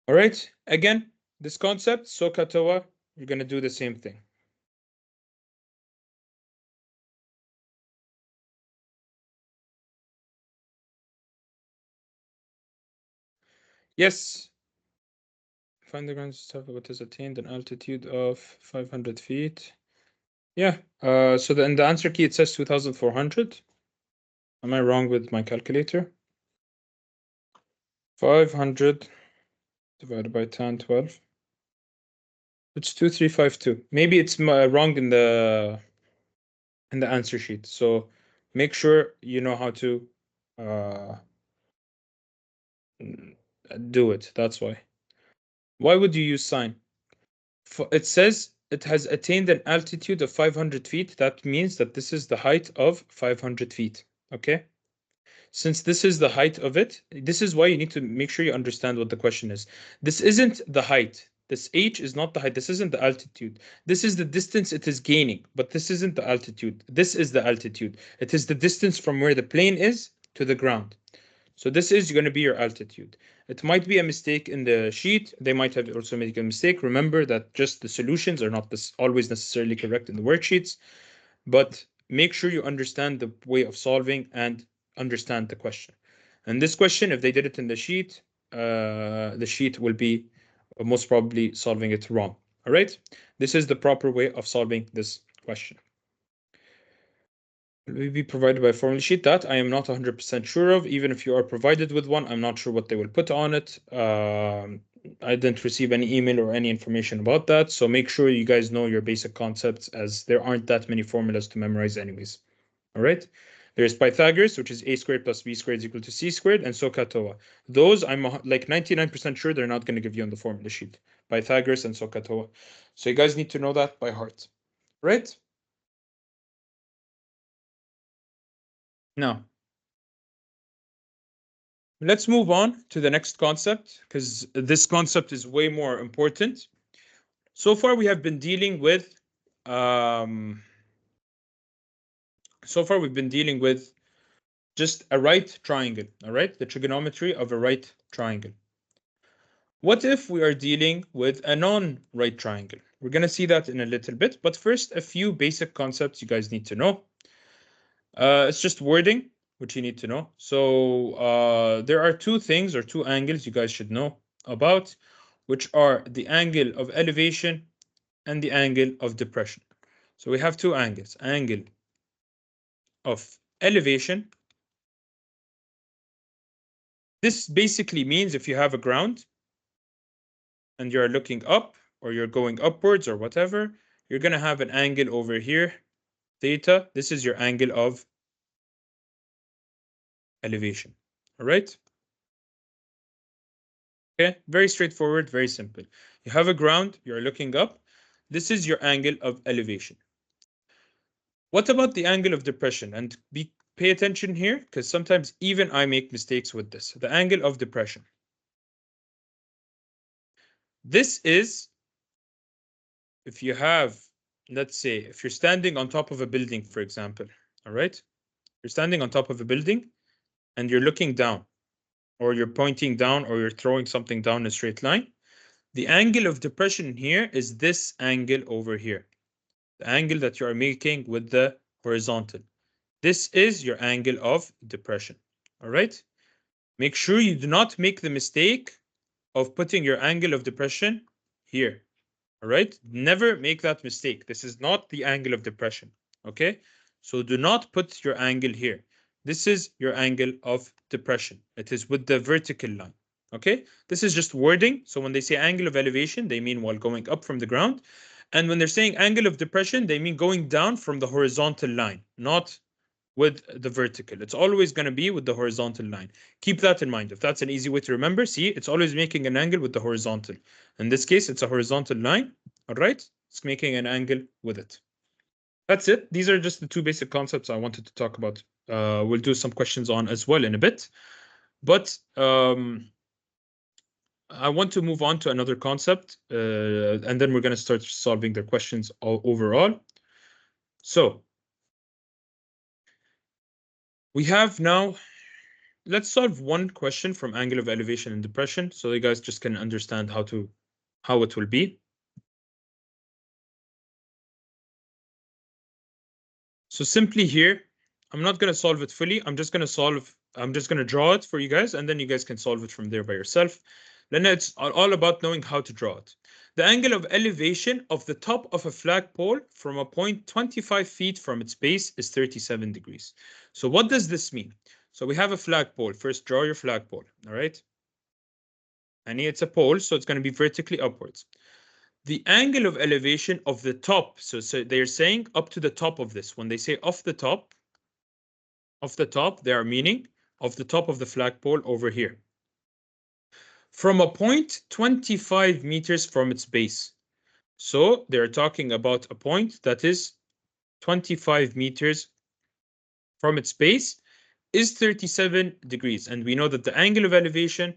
All right, again, this concept, SOH CAH TOA, you're going to do the same thing. Yes. Find the ground stuff what has attained an altitude of 500 feet. Yeah, so in the answer key it says 2,400. Am I wrong with my calculator? 500 divided by tan 12 It's 2352. Maybe it's wrong in the answer sheet. So make sure you know how to do it. That's why. Why would you use sine? It says it has attained an altitude of 500 feet. That means that this is the height of 500 feet. Okay. Since this is the height of it, this is why you need to make sure you understand what the question is. This isn't the height. This h is not the height. This isn't the altitude. This is the distance it is gaining, but this isn't the altitude. This is the altitude. It is the distance from where the plane is to the ground. So this is going to be your altitude. It might be a mistake in the sheet. They might have also made a mistake. Remember that just the solutions are not always necessarily correct in the worksheets, but make sure you understand the way of solving and understand the question. And this question, if they did it in the sheet will be most probably solving it wrong. All right. This is the proper way of solving this question. Will we be provided by a formula sheet? That I am not 100% sure of. Even if you are provided with one, I'm not sure what they will put on it. I didn't receive any email or any information about that. So make sure you guys know your basic concepts, as there aren't that many formulas to memorize anyways. All right. There's Pythagoras, which is a squared plus b squared is equal to c squared, and SOH CAH TOA. Those I'm like 99% sure they're not going to give you on the formula sheet. Pythagoras and SOH CAH TOA. So you guys need to know that by heart. Right? Now, let's move on to the next concept, because this concept is way more important. So far, we have been dealing with just a right triangle, all right? The trigonometry of a right triangle. What if we are dealing with a non-right triangle? We're going to see that in a little bit, but first, a few basic concepts you guys need to know. It's just wording, which you need to know. So there are two things or two angles you guys should know about, which are the angle of elevation and the angle of depression. So we have two angles, angle of elevation. This basically means if you have a ground and you're looking up or you're going upwards or whatever, you're going to have an angle over here, theta. This is your angle of elevation. All right. Okay, very straightforward, very simple. You have a ground, you're looking up. This is your angle of elevation. What about the angle of depression? And pay attention here, because sometimes even I make mistakes with this. The angle of depression. This is, if you have, let's say, if you're standing on top of a building, for example, all right? You're standing on top of a building and you're looking down, or you're pointing down, or you're throwing something down a straight line. The angle of depression here is this angle over here. The angle that you are making with the horizontal. This is your angle of depression. All right? Make sure you do not make the mistake of putting your angle of depression here. All right? Never make that mistake. This is not the angle of depression. Okay? So do not put your angle here. This is your angle of depression. It is with the vertical line. Okay? This is just wording. So when they say angle of elevation, they mean while going up from the ground. And when they're saying angle of depression, they mean going down from the horizontal line, not with the vertical. It's always going to be with the horizontal line. Keep that in mind. If that's an easy way to remember, see, it's always making an angle with the horizontal. In this case, it's a horizontal line. All right, it's making an angle with it. That's it. These are just the two basic concepts I wanted to talk about. We'll do some questions on as well in a bit. But I want to move on to another concept, and then we're going to start solving their questions overall. So we have now, let's solve one question from angle of elevation and depression, so you guys just can understand how it will be. So simply here, I'm not going to solve it fully. I'm just going to draw it for you guys, and then you guys can solve it from there by yourself. Then it's all about knowing how to draw it. The angle of elevation of the top of a flagpole from a point 25 feet from its base is 37 degrees. So what does this mean? So we have a flagpole. First, draw your flagpole, all right? And it's a pole, so it's going to be vertically upwards. the angle of elevation of the top. So they're saying up to the top of this. When they say off the top, they are meaning of the top of the flagpole over here. From a point 25 meters from its base. So they're talking about a point that is 25 meters from its base is 37 degrees. And we know that the angle of elevation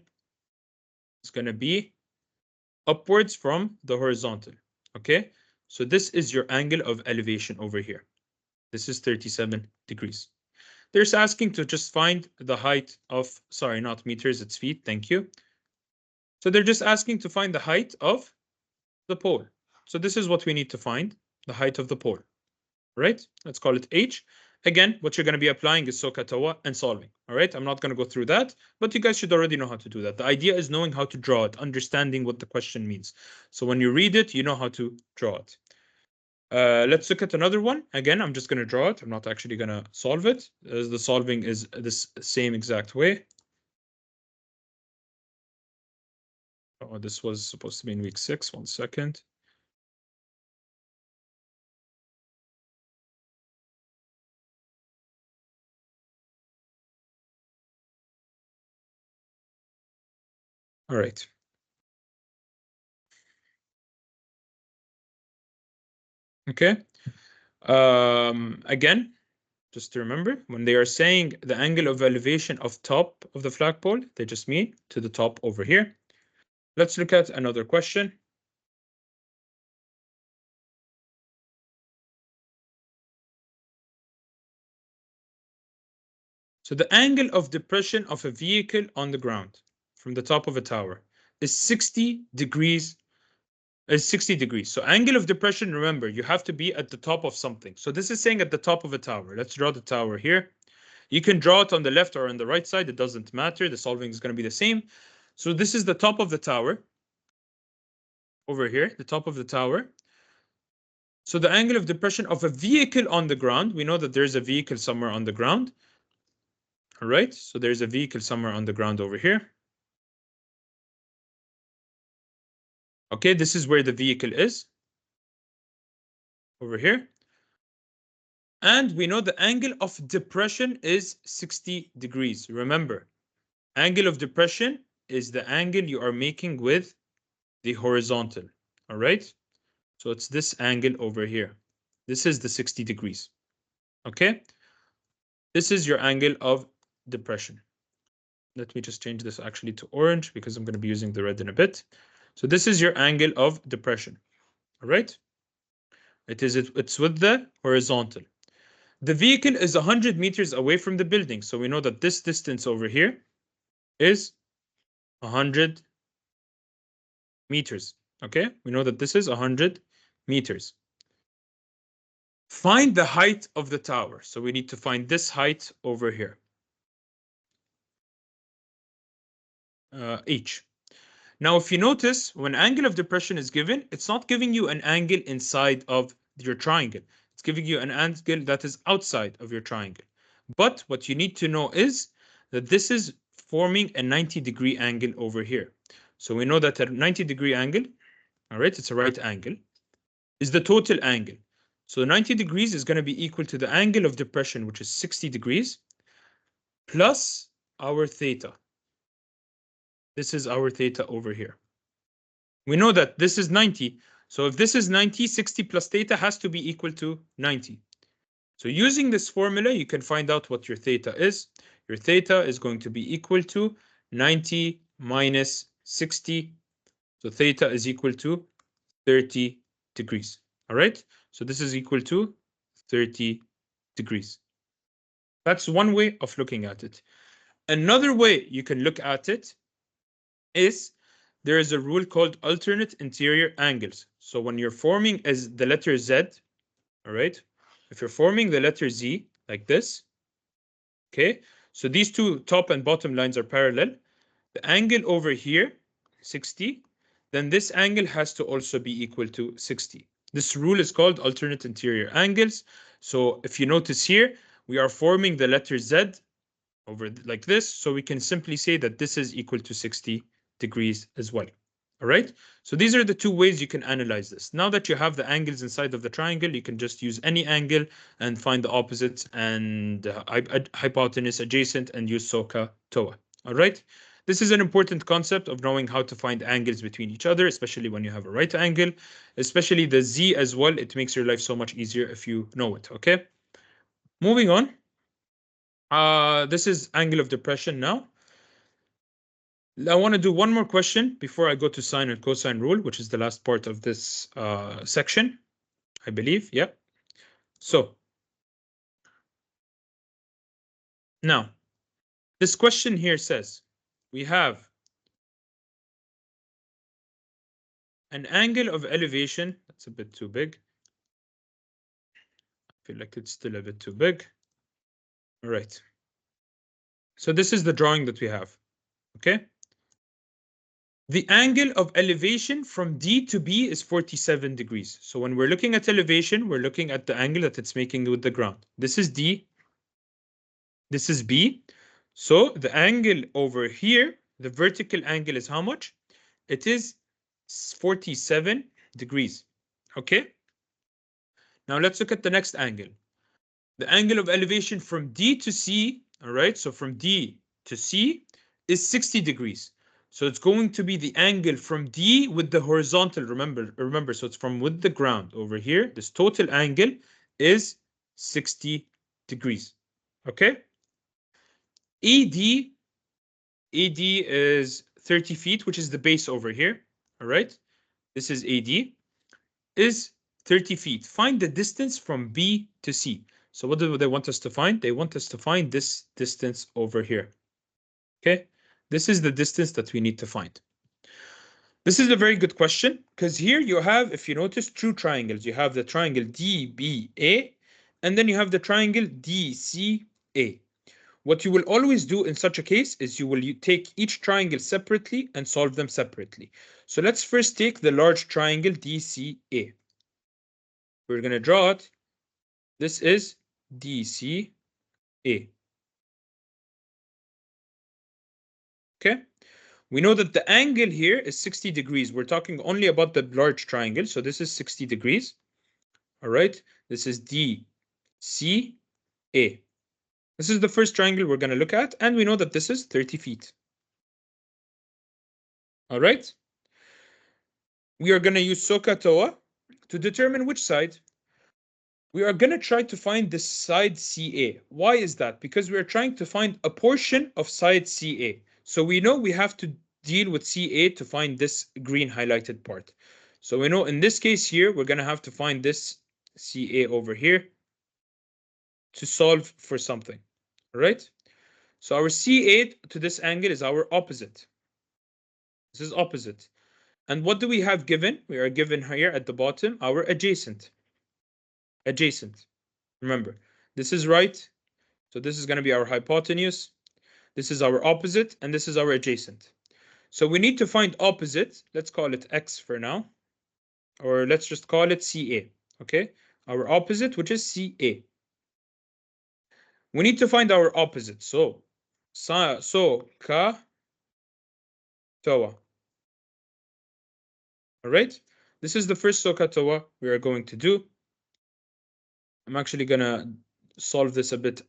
is going to be upwards from the horizontal. Okay, so this is your angle of elevation over here. This is 37 degrees. They're asking to just find the height of, sorry, not meters, it's feet. Thank you. So they're just asking to find the height of the pole. So this is what we need to find, the height of the pole, right? Let's call it H. Again, what you're going to be applying is SOH CAH TOA and solving, all right? I'm not going to go through that, but you guys should already know how to do that. The idea is knowing how to draw it, understanding what the question means. So when you read it, you know how to draw it. Let's look at another one. Again, I'm just going to draw it. I'm not actually going to solve it, as the solving is this same exact way. Oh, this was supposed to be in week 6. 1 second. All right. Okay. Again, just to remember, when they are saying the angle of elevation of top of the flagpole, they just mean to the top over here. Let's look at another question. So the angle of depression of a vehicle on the ground from the top of a tower is 60 degrees. So angle of depression, remember, you have to be at the top of something. So this is saying at the top of a tower. Let's draw the tower here. You can draw it on the left or on the right side. It doesn't matter. The solving is going to be the same. So this is the top of the tower over here, the top of the tower. So the angle of depression of a vehicle on the ground, we know that there's a vehicle somewhere on the ground. All right, so there's a vehicle somewhere on the ground over here. Okay, this is where the vehicle is. Over here. And we know the angle of depression is 60 degrees. Remember, angle of depression is the angle you are making with the horizontal. All right, so it's this angle over here. This is the 60 degrees. Okay, this is your angle of depression. Let me just change this actually to orange because I'm going to be using the red in a bit. So this is your angle of depression. All right, it's with the horizontal. The vehicle is 100 meters away from the building. So we know that this distance over here is 100 meters. Okay, we know that this is 100 meters. Find the height of the tower. So we need to find this height over here. H. Now, if you notice, when angle of depression is given, it's not giving you an angle inside of your triangle. It's giving you an angle that is outside of your triangle. But what you need to know is that this is forming a 90-degree angle over here. So we know that a 90-degree angle, all right, it's a right angle, is the total angle. So 90 degrees is going to be equal to the angle of depression, which is 60 degrees, plus our theta. This is our theta over here. We know that this is 90. So if this is 90, 60 plus theta has to be equal to 90. So using this formula, you can find out what your theta is. Your theta is going to be equal to 90 minus 60. So theta is equal to 30 degrees. All right. So this is equal to 30 degrees. That's one way of looking at it. Another way you can look at it is there is a rule called alternate interior angles. So when you're forming as the letter Z, all right, if you're forming the letter Z like this, okay, so these two top and bottom lines are parallel. The angle over here, 60, then this angle has to also be equal to 60. This rule is called alternate interior angles. So if you notice here, we are forming the letter Z over like this. So we can simply say that this is equal to 60 degrees as well. All right. So these are the two ways you can analyze this. Now that you have the angles inside of the triangle, you can just use any angle and find the opposites and hypotenuse adjacent and use SOHCAH TOA. All right. This is an important concept of knowing how to find angles between each other, especially when you have a right angle, especially the Z as well. It makes your life so much easier if you know it. Okay. Moving on. This is angle of depression now. I want to do one more question before I go to sine and cosine rule, which is the last part of this section, I believe. Yep. So now this question here says we have an angle of elevation. That's a bit too big. I feel like it's still a bit too big. All right. So this is the drawing that we have. Okay. The angle of elevation from D to B is 47 degrees. So when we're looking at elevation, we're looking at the angle that it's making with the ground. This is D. This is B. So the angle over here, the vertical angle is how much? It is 47 degrees. Okay. Now let's look at the next angle. The angle of elevation from D to C, all right? So from D to C is 60 degrees. So it's going to be the angle from D with the horizontal. Remember, so it's from with the ground over here. This total angle is 60 degrees. Okay. AD is 30 feet, which is the base over here. All right. This is AD is 30 feet. Find the distance from B to C. So what do they want us to find? They want us to find this distance over here. Okay. This is the distance that we need to find. This is a very good question because here you have, if you notice, two triangles. You have the triangle DBA and then you have the triangle DCA. What you will always do in such a case is you will take each triangle separately and solve them separately. So let's first take the large triangle DCA. We're going to draw it. This is DCA. Okay. We know that the angle here is 60 degrees. We're talking only about the large triangle. So this is 60 degrees. All right. This is DCA. This is the first triangle we're going to look at. And we know that this is 30 feet. All right. We are going to use SOHCAH TOA to determine which side. We are going to try to find the side CA. Why is that? Because we are trying to find a portion of side CA. So we know we have to deal with CA to find this green highlighted part. So we know in this case here, we're going to have to find this CA over here to solve for something. All right. So our CA to this angle is our opposite. This is opposite. And what do we have given? We are given here at the bottom our adjacent. Adjacent. Remember, this is right. So this is going to be our hypotenuse. This is our opposite, and this is our adjacent. So we need to find opposite. Let's call it X for now. Or let's just call it CA. Okay? Our opposite, which is CA. We need to find our opposite. So SOHCAH TOA. All right? This is the first SOHCAH TOA we are going to do. I'm actually going to solve this a bit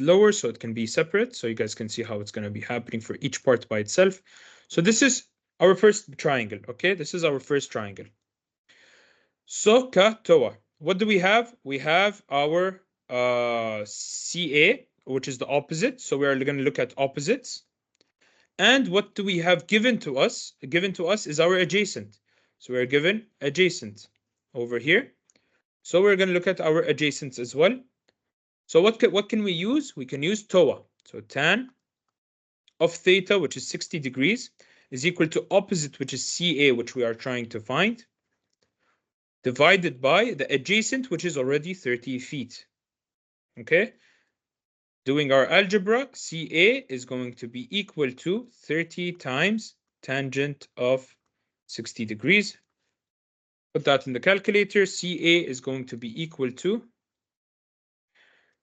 lower so it can be separate, so you guys can see how it's going to be happening for each part by itself. So this is our first triangle. Okay, this is our first triangle. SOHCAH TOA. What do we have? We have our CA, which is the opposite. So we are going to look at opposites. And what do we have given to us? Given to us is our adjacent. So we're given adjacent over here. So we're going to look at our adjacents as well. So what can we use? We can use TOA. So tan of theta, which is 60 degrees, is equal to opposite, which is CA, which we are trying to find, divided by the adjacent, which is already 30 feet. Okay? Doing our algebra, CA is going to be equal to 30 times tangent of 60 degrees. Put that in the calculator. CA is going to be equal to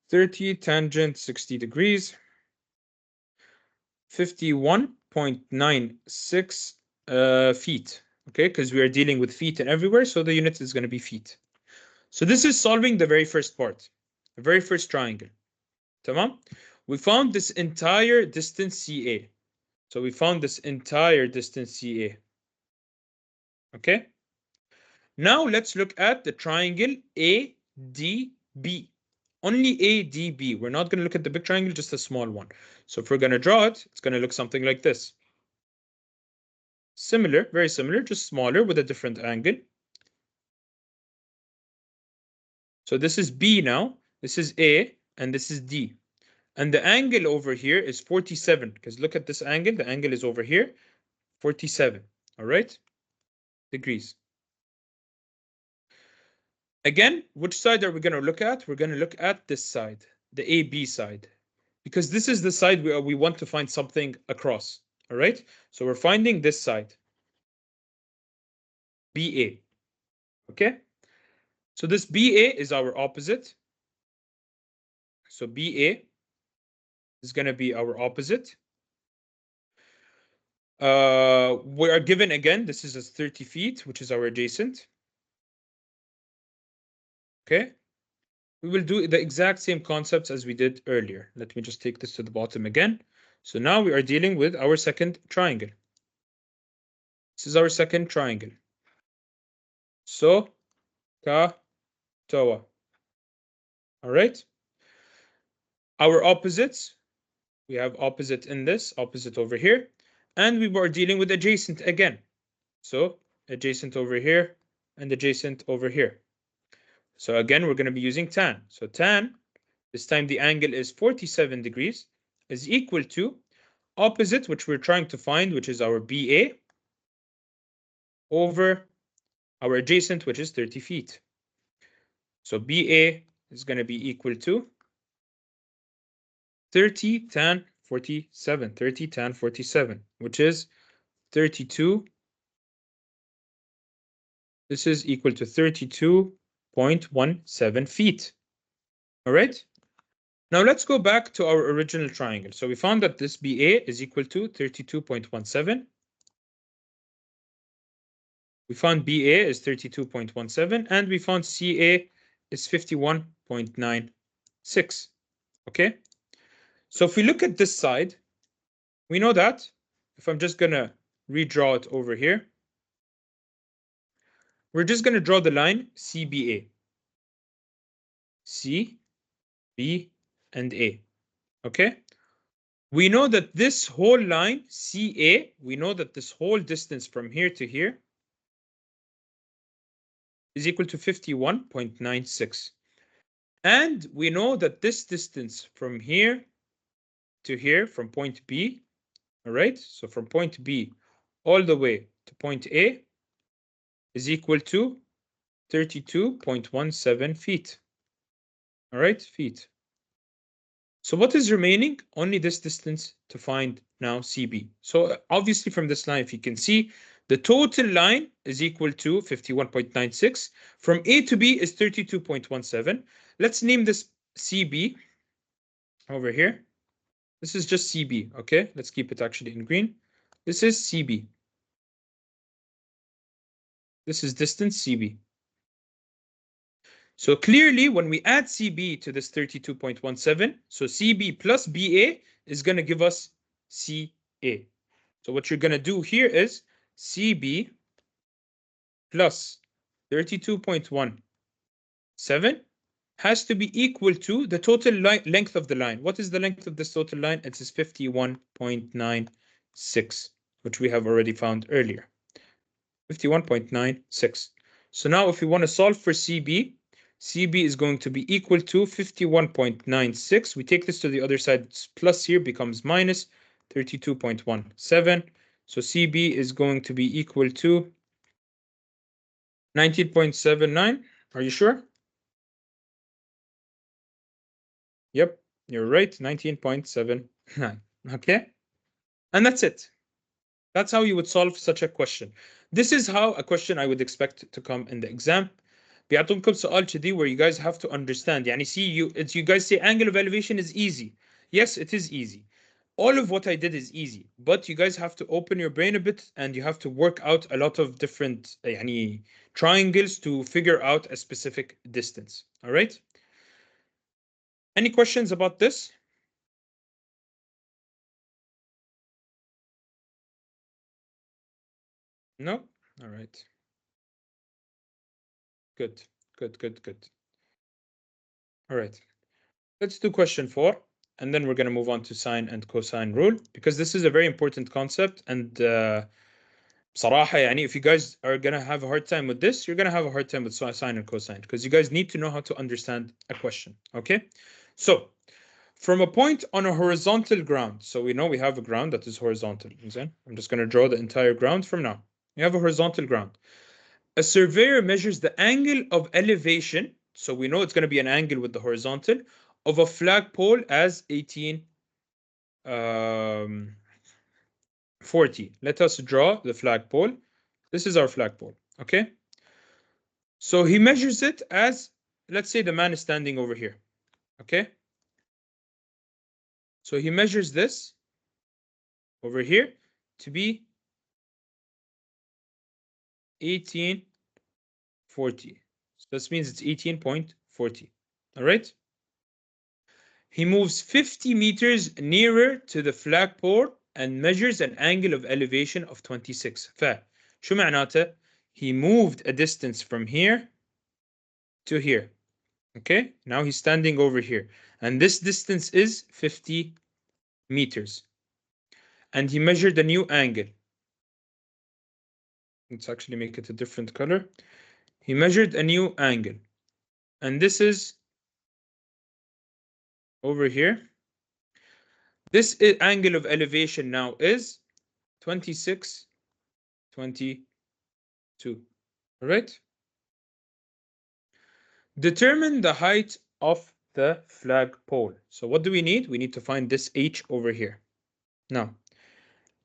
30 tangent 60 degrees, 51.96 feet. okay? Because we are dealing with feet and everywhere, so the unit is going to be feet. So this is solving the very first part, the very first triangle. Tamam? We found this entire distance CA. So we found this entire distance CA. Okay? Now let's look at the triangle ADB. Only ADB. We're not going to look at the big triangle, just a small one. So if we're going to draw it, it's going to look something like this. Similar, very similar, just smaller with a different angle. So this is B now, this is A, and this is D. And the angle over here is 47, because look at this angle, the angle is over here, 47, all right, degrees. Again, which side are we going to look at? We're going to look at this side, the AB side, because this is the side where we want to find something across, all right? So we're finding this side, BA, okay? So this BA is our opposite. So BA is going to be our opposite. We are given again, this is as 30 feet, which is our adjacent. Okay. We will do the exact same concepts as we did earlier. Let me just take this to the bottom again. So now we are dealing with our second triangle. This is our second triangle. So, CAH TOA. All right. Our opposites, we have opposite in this, opposite over here. And we were dealing with adjacent again. So adjacent over here and adjacent over here. So again, we're going to be using tan. So tan, this time the angle is 47 degrees, is equal to opposite, which we're trying to find, which is our BA, over our adjacent, which is 30 feet. So BA is going to be equal to 30 tan 47, 30 tan 47, which is 32. This is equal to 32.17 feet. All right. Now let's go back to our original triangle. So we found that this BA is equal to 32.17. We found BA is 32.17, and we found CA is 51.96. Okay. So if we look at this side, we know that if I'm just going to redraw it over here, we're just going to draw the line CBA. C, B, and A. Okay. We know that this whole line, CA, we know that this whole distance from here to here is equal to 51.96. And we know that this distance from here to here, from point B, all right? So from point B all the way to point A is equal to 32.17 feet. All right, feet. So what is remaining? Only this distance to find now CB. So obviously from this line, if you can see, the total line is equal to 51.96. From A to B is 32.17. Let's name this CB over here. This is just CB, okay? Let's keep it actually in green. This is CB. This is distance CB. So clearly, when we add CB to this 32.17, so CB plus BA is going to give us CA. So what you're going to do here is CB plus 32.17 has to be equal to the total length of the line. What is the length of this total line? It is 51.96, which we have already found earlier. 51.96. So now if we want to solve for CB, CB is going to be equal to 51.96. We take this to the other side, it's plus here becomes minus 32.17. So CB is going to be equal to 19.79. Are you sure? Yep, you're right, 19.79. Okay, and that's it. That's how you would solve such a question. This is how a question I would expect to come in the exam. بيعطونكم سؤال كذي where you guys have to understand. يعني see, you guys say angle of elevation is easy. Yes, it is easy. all of what I did is easy, but you guys have to open your brain a bit and you have to work out a lot of different triangles to figure out a specific distance. All right? Any questions about this? No? All right. Good, good, good, good. All right. Let's do question 4, and then we're going to move on to sine and cosine rule, because this is a very important concept. And بصراحة يعني, if you guys are going to have a hard time with this, you're going to have a hard time with sine and cosine, because you guys need to know how to understand a question. Okay? So, from a point on a horizontal ground, so we know we have a ground that is horizontal. I'm just going to draw the entire ground from now. We have a horizontal ground. A surveyor measures the angle of elevation, so we know it's going to be an angle with the horizontal, of a flagpole as 1840. Let us draw the flagpole. This is our flagpole, okay? So he measures it as, let's say the man is standing over here, okay? So he measures this over here to be 1840. So this means it's 18.40, all right? He moves 50 meters nearer to the flagpole and measures an angle of elevation of 26. شو معناته? He moved a distance from here to here. Okay, now he's standing over here. And this distance is 50 meters. And he measured a new angle. Let's actually make it a different color. He measured a new angle. And this is over here. This angle of elevation now is 26, 22. All right? Determine the height of the flagpole. So what do we need? We need to find this h over here. Now,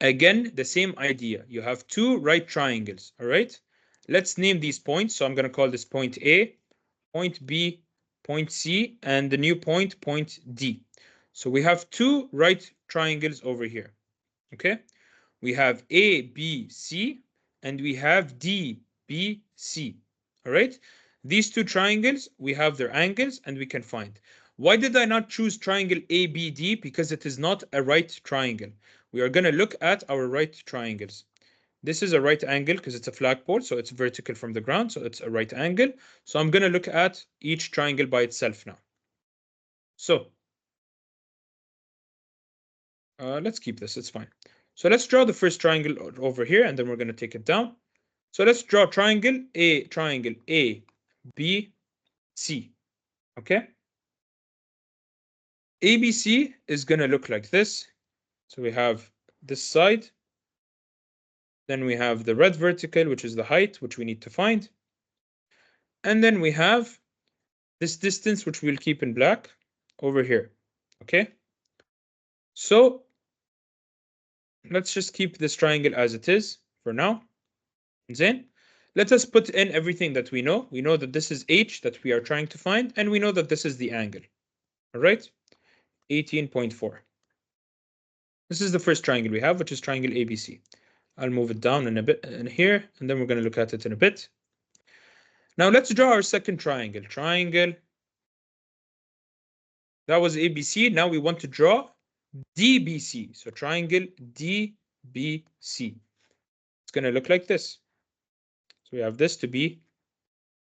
again, the same idea. You have two right triangles, all right? Let's name these points. So I'm going to call this point A, point B, point C, and the new point, point D. So we have two right triangles over here, okay? We have A, B, C, and we have D, B, C, all right? These two triangles, we have their angles and we can find. Why did I not choose triangle ABD? Because it is not a right triangle. We are going to look at our right triangles. This is a right angle because it's a flagpole, so it's vertical from the ground, so it's a right angle. So I'm going to look at each triangle by itself now. So let's keep this, it's fine. So let's draw the first triangle over here, and then we're going to take it down. So let's draw triangle A, B, C, okay? ABC is going to look like this. So we have this side. Then we have the red vertical, which is the height, which we need to find. And then we have this distance, which we'll keep in black over here, okay? So let's just keep this triangle as it is for now. Then let us put in everything that we know. We know that this is h that we are trying to find, and we know that this is the angle. All right, 18.4. This is the first triangle we have, which is triangle ABC. I'll move it down in a bit in here, and then we're going to look at it in a bit. Now let's draw our second triangle. Triangle, that was ABC. Now we want to draw DBC. So triangle DBC. It's going to look like this. So we have this to be,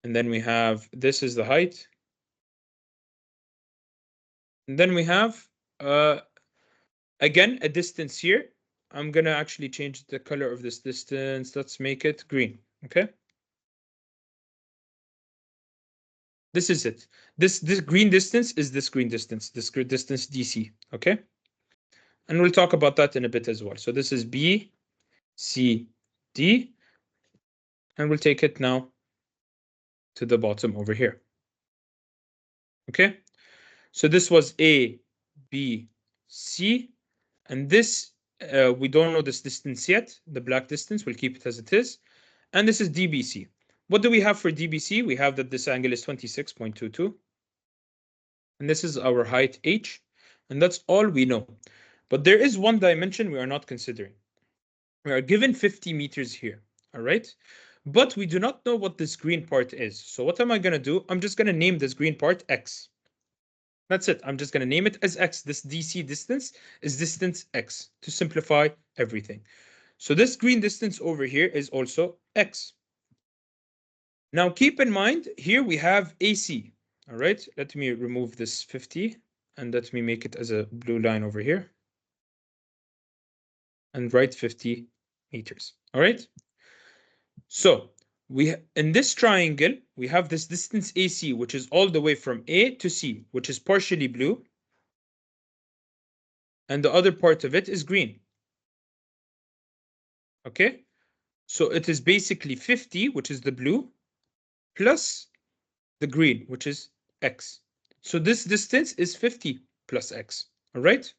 and then we have, this is the height. And then we have, again, a distance here. I'm going to actually change the color of this distance. Let's make it green, okay? This is it. This green distance is this green distance, this green distance DC, okay? And we'll talk about that in a bit as well. So this is B, C, D, and we'll take it now to the bottom over here, okay? So this was A, B, C, and this, we don't know this distance yet, the black distance, we'll keep it as it is. And this is DBC. What do we have for DBC? We have that this angle is 26.22. And this is our height H. And that's all we know. But there is one dimension we are not considering. We are given 50 meters here, all right? But we do not know what this green part is. So what am I going to do? I'm just going to name this green part X. That's it. I'm just going to name it as X. This DC distance is distance X to simplify everything. So this green distance over here is also X. Now keep in mind, here we have AC. All right, let me remove this 50 and let me make it as a blue line over here and write 50 meters. All right. So in this triangle, we have this distance AC, which is all the way from A to C, which is partially blue. And the other part of it is green. Okay. So it is basically 50, which is the blue, plus the green, which is X. So this distance is 50 plus X. All right.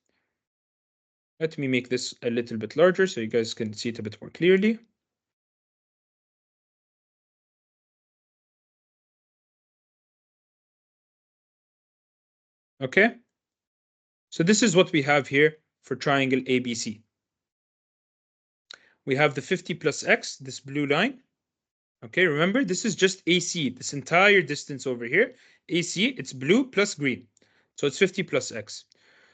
Let me make this a little bit larger so you guys can see it a bit more clearly. Okay. So this is what we have here for triangle ABC. We have the 50 plus X, this blue line. Okay, remember, this is just AC, this entire distance over here. AC, it's blue plus green. So it's 50 plus X.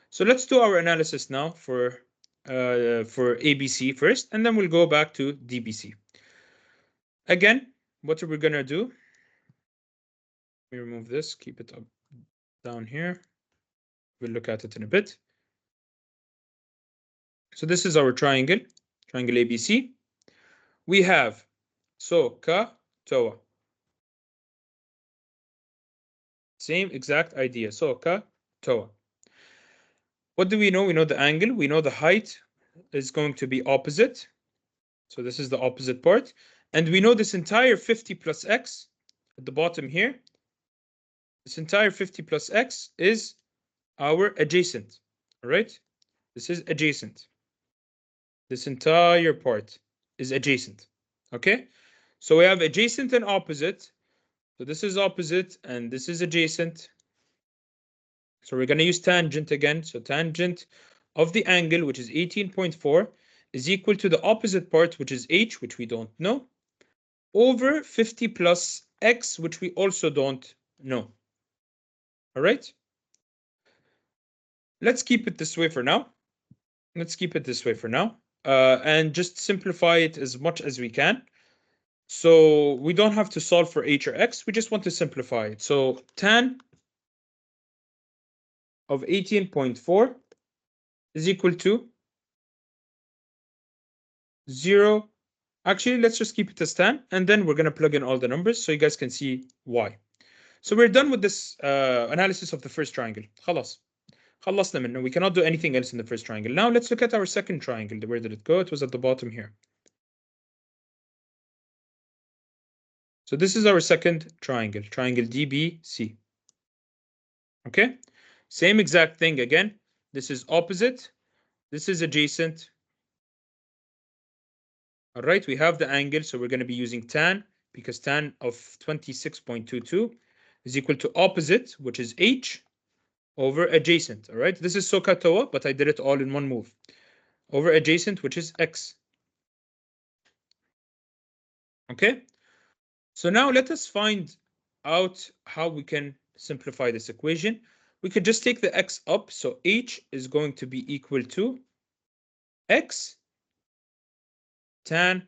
So let's do our analysis now for ABC first, and then we'll go back to DBC. Again, what are we going to do? Let me remove this, keep it up down here. We'll look at it in a bit. So this is our triangle ABC. We have SOH TOA. Same exact idea, SOH TOA. What do we know? We know the angle. We know the height is going to be opposite. So this is the opposite part. And we know this entire 50 plus X at the bottom here. This entire 50 plus X is our adjacent. All right? This is adjacent. This entire part is adjacent. Okay? So we have adjacent and opposite. So this is opposite and this is adjacent. So we're going to use tangent again. So tangent of the angle, which is 18.4, is equal to the opposite part, which is h, which we don't know, over 50 plus x, which we also don't know. All right? Let's keep it this way for now. And just simplify it as much as we can. So we don't have to solve for h or x. We just want to simplify it. So tan of 18.4 is equal to 0. Actually, let's just keep it as tan, and then we're going to plug in all the numbers so you guys can see why. So we're done with this analysis of the first triangle. خلاص. خلصنا منه. We cannot do anything else in the first triangle. Now let's look at our second triangle. Where did it go? It was at the bottom here. So this is our second triangle, triangle DBC. Okay, same exact thing again. This is opposite. This is adjacent. All right, we have the angle, so we're going to be using tan because tan of 26.22 is equal to opposite, which is h, over adjacent. All right, this is SOH CAH TOA, but I did it all in one move. Over adjacent, which is x. Okay, so now let us find out how we can simplify this equation. We could just take the x up, so h is going to be equal to x tan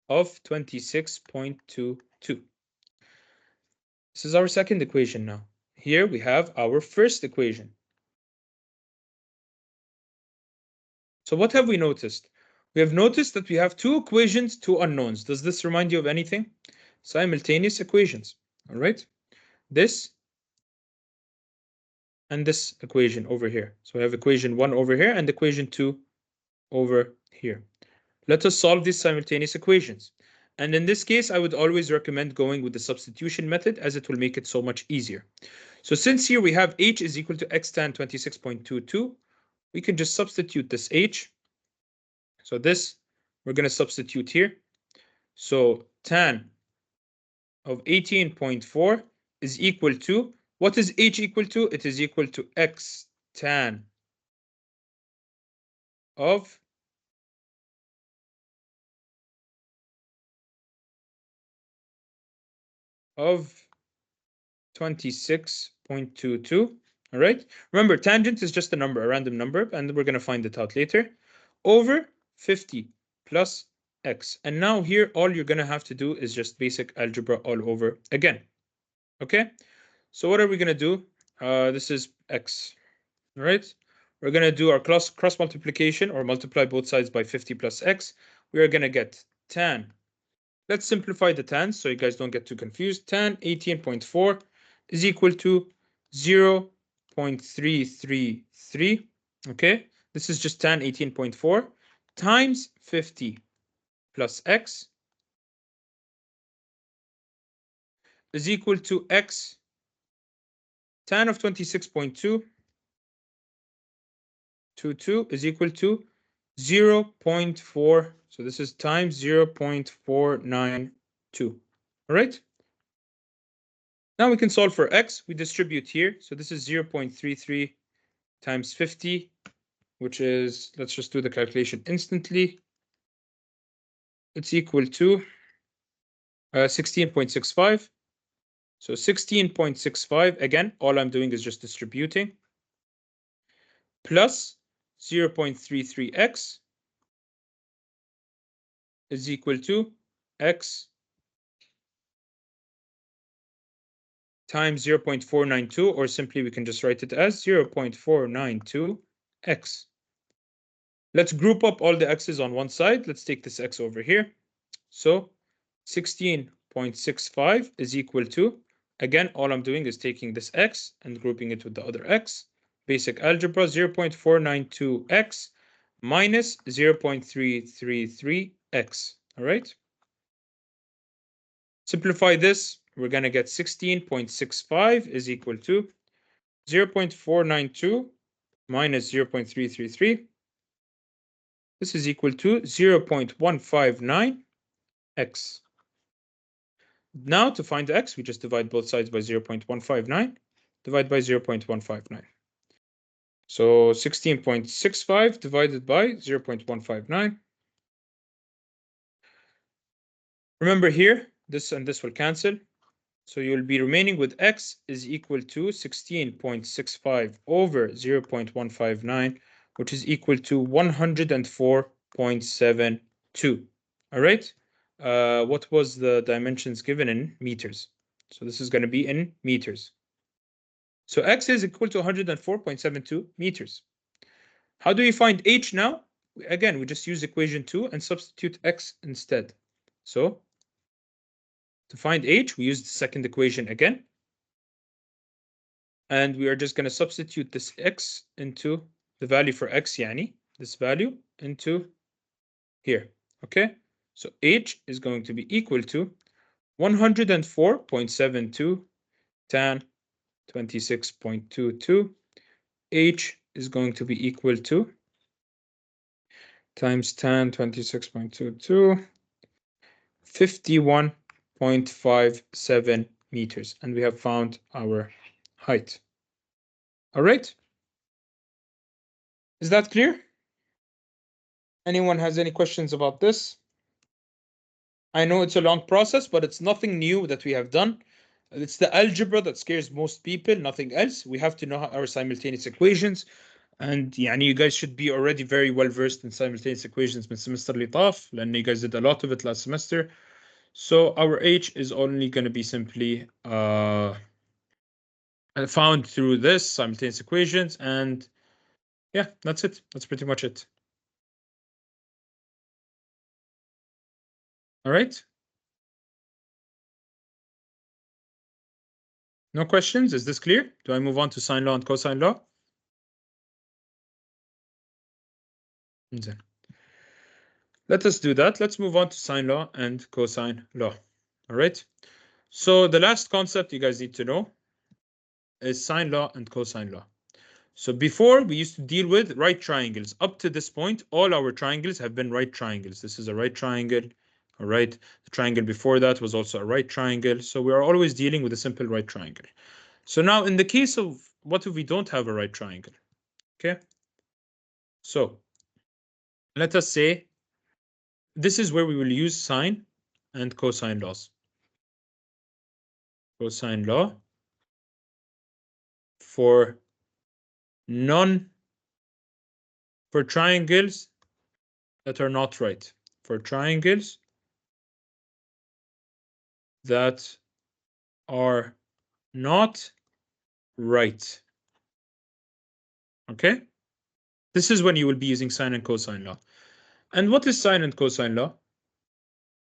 of 26.22. This is our second equation now. Here we have our first equation. So what have we noticed? We have noticed that we have two equations, two unknowns. Does this remind you of anything? Simultaneous equations, all right? This and this equation over here. So we have equation 1 over here and equation 2 over here. Let us solve these simultaneous equations. And in this case, I would always recommend going with the substitution method as it will make it so much easier. So since here we have h is equal to x tan 26.22, we can just substitute this h. So this, we're going to substitute here. So tan of 18.4 is equal to, what is h equal to? It is equal to x tan of 26.22. All right. Remember, tangent is just a number, a random number, and we're going to find it out later. Over 50 plus x. And now here, all you're going to have to do is just basic algebra all over again. Okay. So what are we going to do? This is x. All right. We're going to do our cross multiplication, or multiply both sides by 50 plus x. We are going to get tan. Let's simplify the tans so you guys don't get too confused. Tan 18.4 is equal to 0.333. Okay, this is just tan 18.4 times 50 plus x is equal to x tan of 26.222 is equal to 0.4. So this is times 0.492. All right. Now we can solve for x. We distribute here. So this is 0.33 times 50, which is, let's just do the calculation instantly. It's equal to 16.65. So 16.65, again, all I'm doing is just distributing, plus 0.33x is equal to x times 0.492, or simply we can just write it as 0.492x. Let's group up all the x's on one side. Let's take this x over here. So 16.65 is equal to, again, all I'm doing is taking this x and grouping it with the other x. Basic algebra, 0.492x minus 0.333x. All right. Simplify this. We're going to get 16.65 is equal to 0.492 minus 0.333. This is equal to 0.159x. Now to find x, we just divide both sides by 0.159, divide by 0.159. So 16.65 divided by 0.159. Remember here, this and this will cancel. So you'll be remaining with x is equal to 16.65 over 0.159, which is equal to 104.72. All right. What was the dimensions given in meters? So this is going to be in meters. So x is equal to 104.72 meters. How do we find h now? Again, we just use equation 2 and substitute x instead. So to find h, we use the second equation again. And we are just going to substitute this x into the value for x, yani, this value into here. Okay, so h is going to be equal to 104.72 tan 26.22. H is going to be equal to times tan 26.22, 51.57 meters. And we have found our height. All right. Is that clear? Anyone has any questions about this? I know it's a long process, but it's nothing new that we have done. It's the algebra that scares most people, nothing else. We have to know our simultaneous equations. And يعني you guys should be already very well versed in simultaneous equations من semester اللي طاف لأن you guys did a lot of it last semester. So our h is only going to be simply found through this simultaneous equations, and yeah, that's it. That's pretty much it. All right. No questions? Is this clear? Do I move on to sine law and cosine law? Let us do that. Let's move on to sine law and cosine law. All right. So the last concept you guys need to know is sine law and cosine law. So before, we used to deal with right triangles. Up to this point, all our triangles have been right triangles. This is a right triangle. All right. The triangle before that was also a right triangle. So we are always dealing with a simple right triangle. So now in the case of what if we don't have a right triangle? Okay. So let us say this is where we will use sine and cosine laws. Cosine law for triangles that are not right. For triangles that are not right. Okay? This is when you will be using sine and cosine law. And what is sine and cosine law?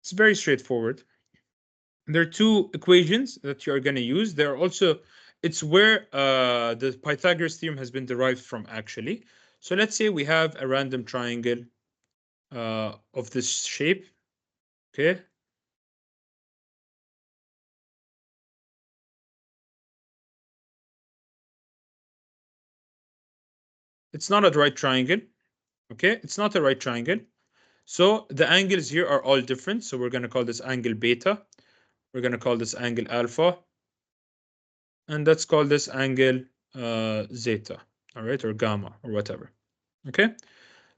It's very straightforward. There are two equations that you are going to use. There are also, it's where the Pythagoras theorem has been derived from, actually. So let's say we have a random triangle of this shape. Okay. It's not a right triangle. Okay. It's not a right triangle. So the angles here are all different. So we're going to call this angle beta. We're going to call this angle alpha. And let's call this angle zeta. All right. Or gamma or whatever. Okay.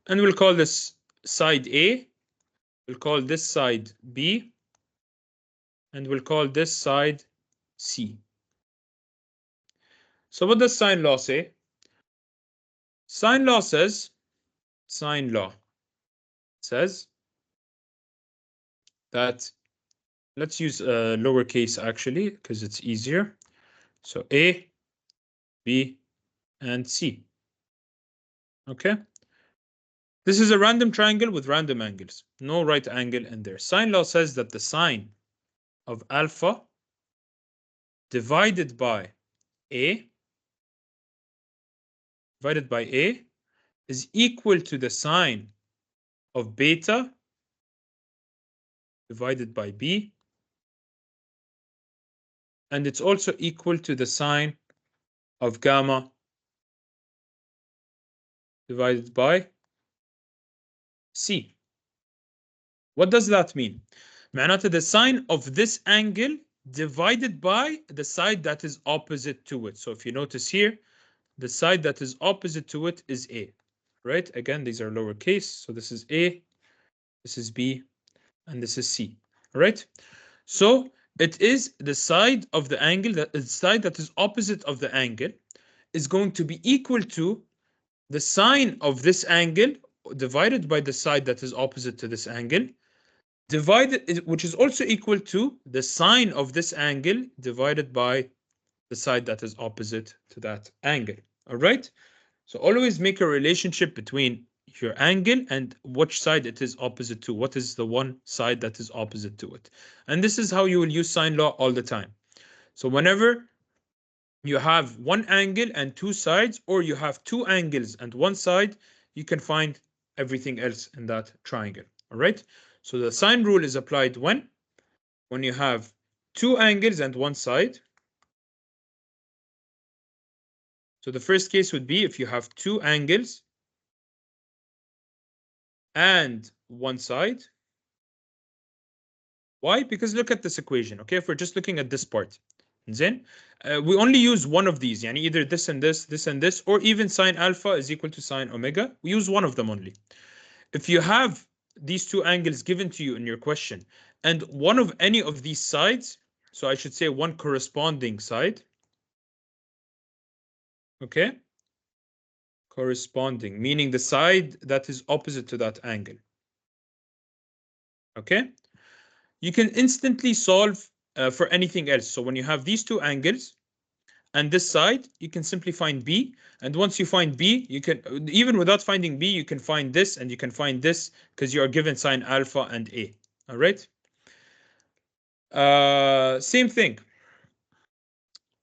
And we'll call this side A. We'll call this side B. And we'll call this side C. So what does sine law say? Sine law says that, let's use lowercase actually, because it's easier. So A, B, and C. Okay. This is a random triangle with random angles. No right angle in there. Sine law says that the sine of alpha divided by A is equal to the sine of beta divided by B, and it's also equal to the sine of gamma divided by C. What does that mean? معناته the sine of this angle divided by the side that is opposite to it. So if you notice here, the side that is opposite to it is A, right? Again, these are lowercase. So this is A, this is B, and this is C, right? So it is the side of the angle, that the side that is opposite of the angle is going to be equal to the sine of this angle divided by the side that is opposite to this angle, which is also equal to the sine of this angle divided by the side that is opposite to that angle. All right? So always make a relationship between your angle and which side it is opposite to. What is the one side that is opposite to it? And this is how you will use sine law all the time. So whenever you have one angle and two sides, or you have two angles and one side, you can find everything else in that triangle. All right? So the sine rule is applied when you have two angles and one side. So the first case would be if you have two angles and one side. Why? Because look at this equation, okay? If we're just looking at this part, then we only use one of these, yani either this and this, this and this, or even sine alpha is equal to sine omega. We use one of them only. If you have these two angles given to you in your question, and one of any of these sides, so I should say one corresponding side, okay? Corresponding, meaning the side that is opposite to that angle. Okay? You can instantly solve for anything else. So when you have these two angles and this side, you can simply find B. And once you find B, you can, even without finding B, you can find this and you can find this because you are given sine alpha and A. All right? Same thing.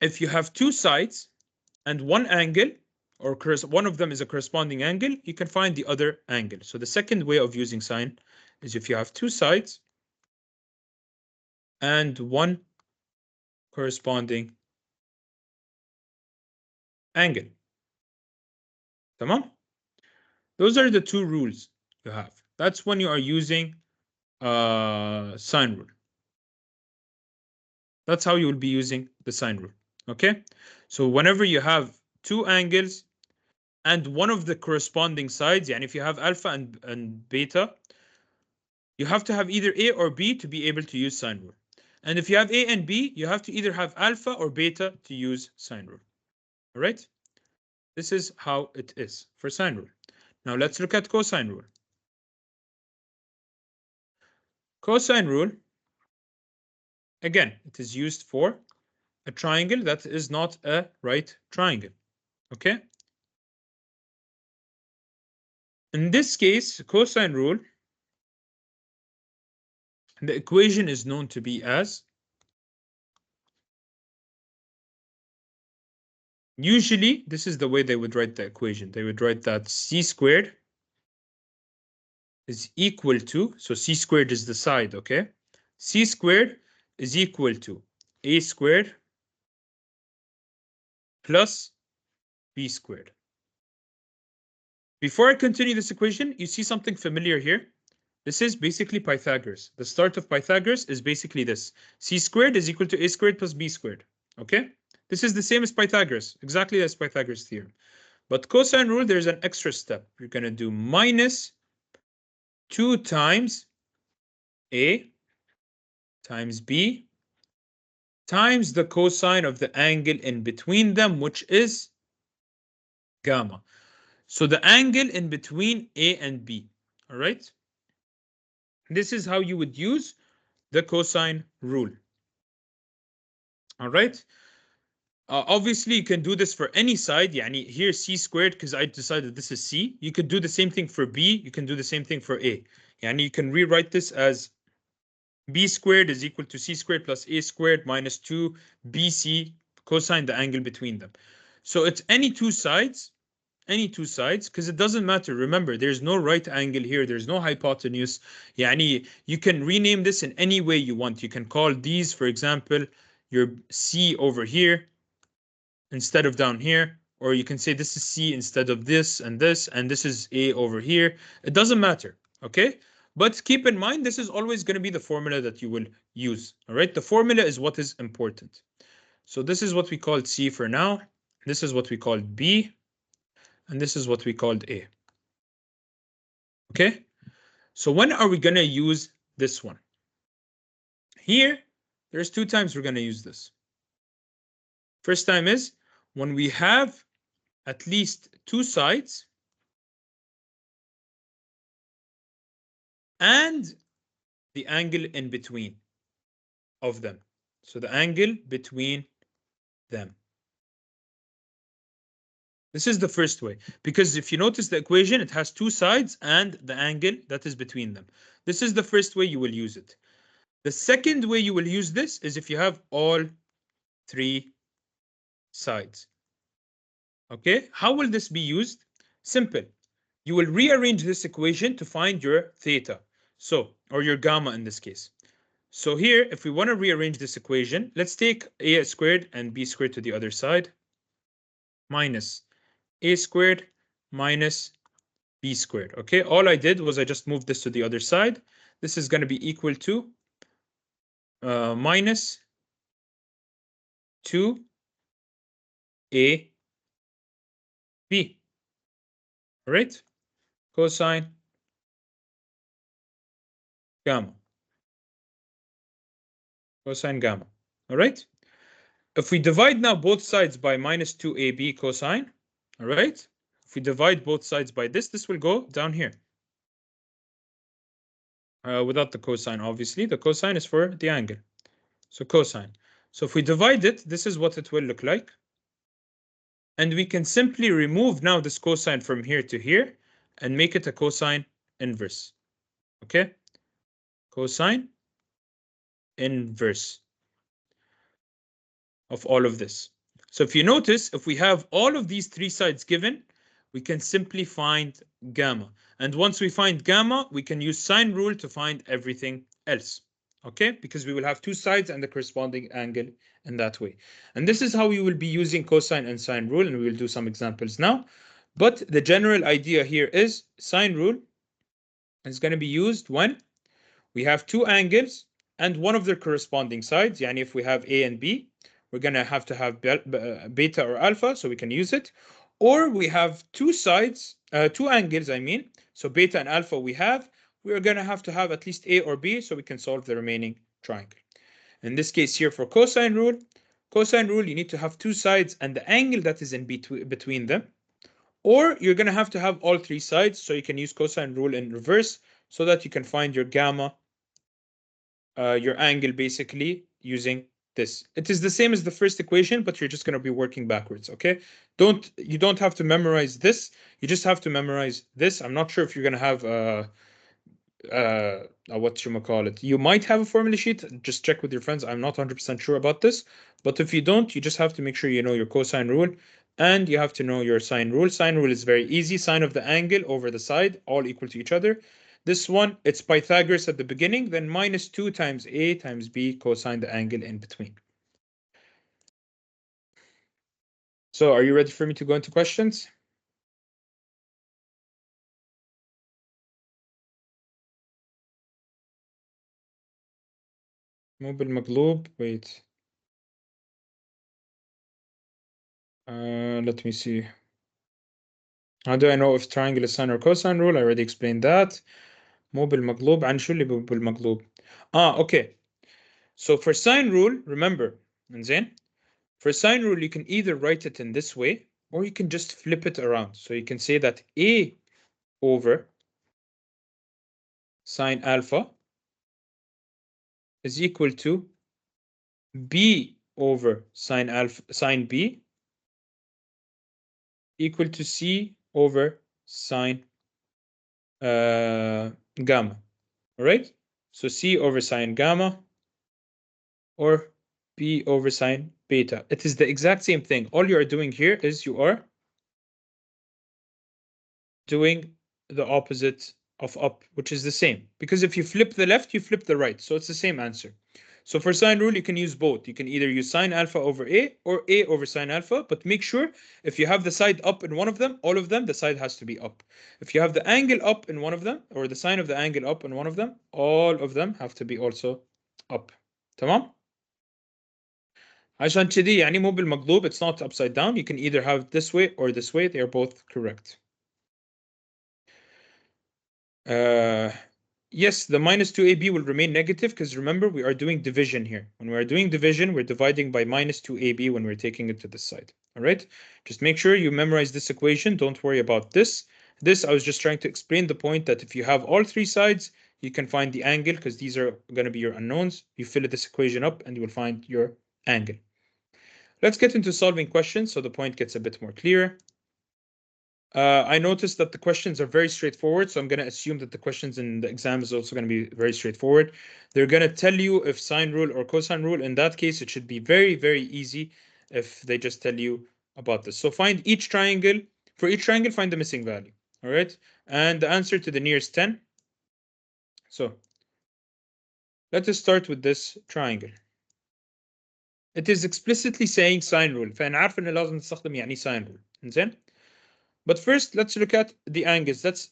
If you have two sides and one angle, or one of them is a corresponding angle, you can find the other angle. So the second way of using sine is if you have two sides and one corresponding angle. Tamam? Those are the two rules you have. That's when you are using sine rule. That's how you will be using the sine rule. Okay? So whenever you have two angles and one of the corresponding sides, and if you have alpha and beta, you have to have either A or B to be able to use sine rule. And if you have A and B, you have to either have alpha or beta to use sine rule. All right? This is how it is for sine rule. Now let's look at cosine rule. Cosine rule, again, it is used for a triangle that is not a right triangle. Okay? In this case, cosine rule, the equation is known to be as, usually this is the way they would write the equation. They would write that c squared is equal to, so c squared is the side, okay? C squared is equal to a squared plus b squared. Before I continue this equation, you see something familiar here. This is basically Pythagoras. The start of Pythagoras is basically this. C squared is equal to a squared plus b squared. Okay? This is the same as Pythagoras, exactly as Pythagoras theorem. But cosine rule, there's an extra step. You're going to do minus 2 times a times b times the cosine of the angle in between them, which is gamma. So the angle in between A and B, all right? This is how you would use the cosine rule, all right? Obviously, you can do this for any side. Yani here c squared, because I decided this is c. You could do the same thing for b. You can do the same thing for a. Yani you can rewrite this as b squared is equal to c squared plus a squared minus 2bc cosine the angle between them. So it's any two sides, because it doesn't matter. Remember, there's no right angle here. There's no hypotenuse. Yani you can rename this in any way you want. You can call these, for example, your c over here instead of down here, or you can say this is c instead of this, and this is a over here. It doesn't matter, okay? But keep in mind, this is always going to be the formula that you will use, all right? The formula is what is important. So this is what we called c for now. This is what we called b. And this is what we called A. Okay? So when are we going to use this one? Here, there's 2 times we're going to use this. First time is when we have at least 2 sides and the angle in between of them. So the angle between them. This is the first way, because if you notice the equation, it has 2 sides and the angle that is between them. This is the first way you will use it. The second way you will use this is if you have all 3 sides. Okay, how will this be used? Simple. You will rearrange this equation to find your theta. So, or your gamma in this case. So here, if we want to rearrange this equation, let's take a squared and b squared to the other side. Minus a squared minus b squared. Okay, all I did was I just moved this to the other side. This is going to be equal to minus 2 a b. All right, cosine gamma. Cosine gamma. All right. If we divide now both sides by minus 2ab cosine, all right. If we divide both sides by this will go down here. Without the cosine, obviously. The cosine is for the angle. So cosine. So if we divide it, this is what it will look like. And we can simply remove now this cosine from here to here and make it a cosine inverse. Okay? Cosine inverse of all of this. So if you notice, if we have all of these 3 sides given, we can simply find gamma. And once we find gamma, we can use sine rule to find everything else. Okay? Because we will have 2 sides and the corresponding angle in that way. And this is how we will be using cosine and sine rule, and we will do some examples now. But the general idea here is sine rule is going to be used when we have 2 angles and one of their corresponding sides. Yani if we have A and B, we're going to have beta or alpha, so we can use it. or we have two sides, two angles, I mean. So beta and alpha we are going to have at least A or B so we can solve the remaining triangle. In this case here for cosine rule, you need to have two sides and the angle that is in between them. Or you're going to have all three sides, so you can use cosine rule in reverse so that you can find your gamma, your angle basically using this. It is the same as the first equation, but you're just going to be working backwards, okay? You don't have to memorize this. You just have to memorize this. I'm not sure if you're going to have what you call it. You might have a formula sheet. Just check with your friends. I'm not 100% sure about this, but if you don't, you just have to make sure you know your cosine rule and you have to know your sine rule. Sine rule is very easy. Sine of the angle over the side, all equal to each other. This one, it's Pythagoras at the beginning, then minus 2 times A times B cosine the angle in between. So are you ready for me to go into questions? مو بالمقلوب. Wait. Let me see. How do I know if triangle is sine or cosine rule? I already explained that. مو بالمقلوب. عن شو اللي بالمقلوب؟ okay. So for sine rule, remember, إنزين, for sine rule, you can either write it in this way or you can just flip it around. So you can say that A over sine alpha is equal to B over sine B equal to C over sine gamma. All right? So C over sine gamma or B over sine beta. It is the exact same thing. All you are doing here is you are doing the opposite of up, which is the same. Because if you flip the left, you flip the right. So it's the same answer. So for sine rule, you can use both. You can either use sine alpha over A or A over sine alpha, but make sure if you have the side up in one of them, all of them, the side has to be up. If you have the angle up in one of them, or the sine of the angle up in one of them, all of them have to be also up. تمام؟ عشان كذي يعني مو بالمقلوب, it's not upside down. You can either have this way or this way. They are both correct. Yes, the minus 2ab will remain negative because remember, we are doing division here. When we are doing division, we're dividing by minus 2ab when we're taking it to this side. All right? Just make sure you memorize this equation. Don't worry about this. This, I was just trying to explain the point that if you have all three sides, you can find the angle because these are going to be your unknowns. You fill this equation up and you will find your angle. Let's get into solving questions so the point gets a bit more clear. I noticed that the questions are very straightforward, so I'm going to assume that the questions in the exam is also going to be very straightforward. They're going to tell you if sine rule or cosine rule. In that case, it should be very, very easy if they just tell you about this. So find each triangle. For each triangle, find the missing value. All right? And the answer to the nearest 10. So let us start with this triangle. It is explicitly saying sine rule. فأنا عارف إن لازم نستخدم يعني sine rule. إنزين؟ But first, let's look at the angles. Let's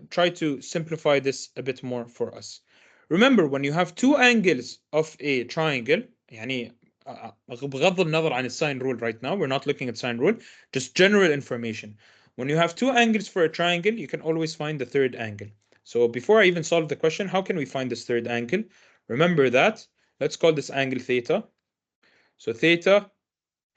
try to simplify this a bit more for us. Remember, when you have two angles of a triangle, يعني بغض النظر عن السine rule right now, we're not looking at sine rule, just general information. When you have two angles for a triangle, you can always find the third angle. So before I even solve the question, how can we find this third angle? Remember that. Let's call this angle theta. So theta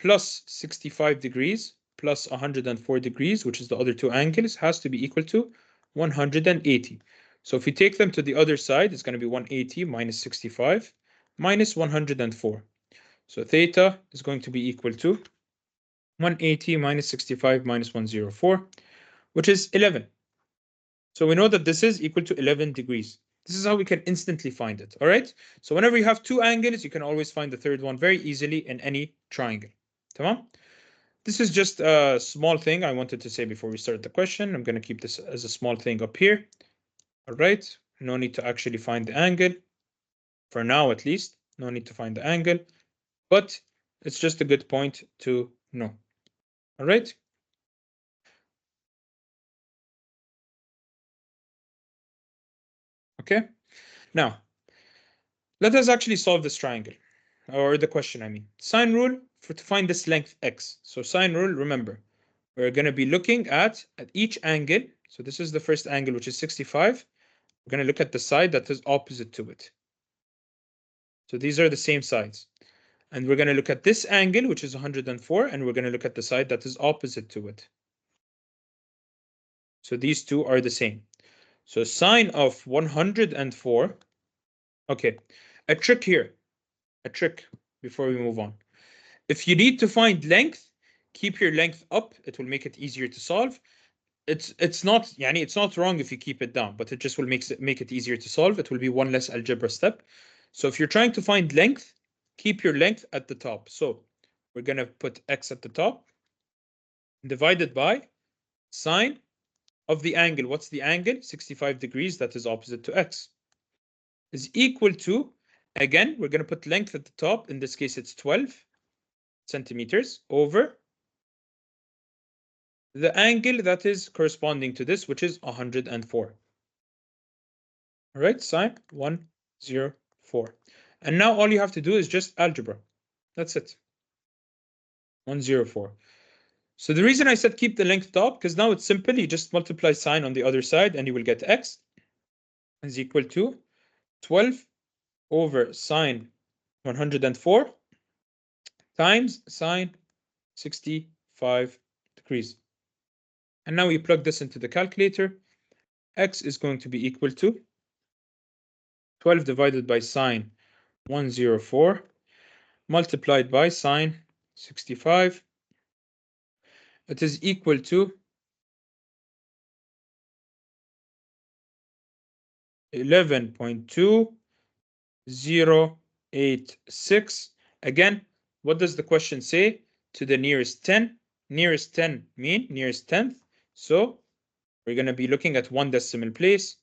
plus 65 degrees plus 104 degrees, which is the other two angles, has to be equal to 180. So if we take them to the other side, it's going to be 180 minus 65 minus 104. So theta is going to be equal to 180 minus 65 minus 104, which is 11. So we know that this is equal to 11 degrees. This is how we can instantly find it, all right? So whenever you have two angles, you can always find the third one very easily in any triangle. Tamam? This is just a small thing I wanted to say before we start the question. I'm going to keep this as a small thing up here. All right. No need to actually find the angle. For now, at least. No need to find the angle. But it's just a good point to know. All right. Okay. Now, let us actually solve this triangle. Or the question, I mean. Sine rule to find this length x. So sine rule, remember, we're going to be looking at each angle. So this is the first angle, which is 65. We're going to look at the side that is opposite to it. So these are the same sides. And we're going to look at this angle, which is 104, and we're going to look at the side that is opposite to it. So these two are the same. So sine of 104. Okay, a trick here. A trick before we move on. If you need to find length, keep your length up. It will make it easier to solve. It's not wrong if you keep it down, but it just will make it easier to solve. It will be one less algebra step. So if you're trying to find length, keep your length at the top. So we're going to put x at the top, divided by sine of the angle. What's the angle? 65 degrees, that is opposite to x, is equal to, again, we're going to put length at the top. In this case, it's 12 centimeters over the angle that is corresponding to this, which is 104. All right, sine 104. And now all you have to do is just algebra. That's it. 104. So the reason I said keep the length top, because now it's simple. You just multiply sine on the other side and you will get x is equal to 12 over sine 104 times sine 65 degrees. And now we plug this into the calculator. X is going to be equal to 12 divided by sine 104 multiplied by sine 65. It is equal to 11.2086. Again, what does the question say? To the nearest 10. Nearest 10 mean nearest 10th. So we're going to be looking at one decimal place.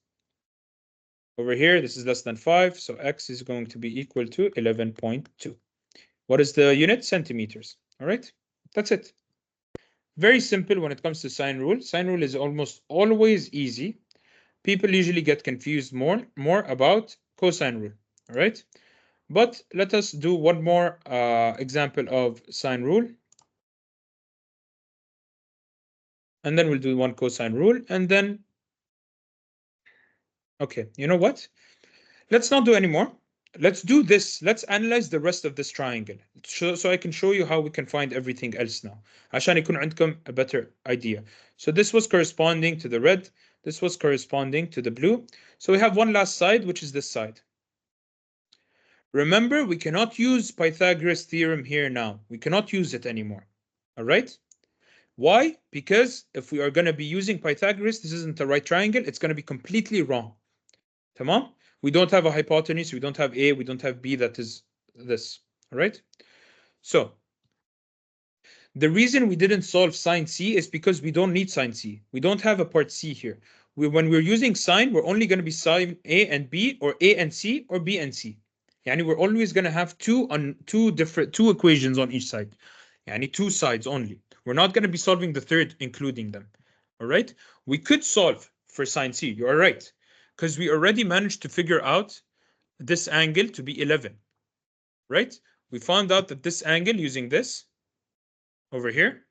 Over here, this is less than 5. So x is going to be equal to 11.2. What is the unit? Centimeters. All right, that's it. Very simple when it comes to sine rule. Sine rule is almost always easy. People usually get confused more about cosine rule. All right, but let us do one more example of sine rule. And then we'll do one cosine rule. And then, okay, you know what? Let's not do any more. Let's do this. Let's analyze the rest of this triangle. So I can show you how we can find everything else now. عشان يكون عندكم a better idea. So this was corresponding to the red. This was corresponding to the blue. So we have one last side, which is this side. Remember, we cannot use Pythagoras theorem here now. We cannot use it anymore. All right? Why? Because if we are going to be using Pythagoras, this isn't the right triangle. It's going to be completely wrong. Tamam? We don't have a hypotenuse. We don't have A. We don't have B. That is this. All right? So the reason we didn't solve sine C is because we don't need sine C. We don't have a part C here. When we're using sine, we're only going to be sine A and B, or A and C, or B and C. Yani we're always going to have two equations on each side. Yani two sides only. We're not going to be solving the third, including them. All right? We could solve for sine C. You are right. Because we already managed to figure out this angle to be 11. Right? We found out that this angle using this over here,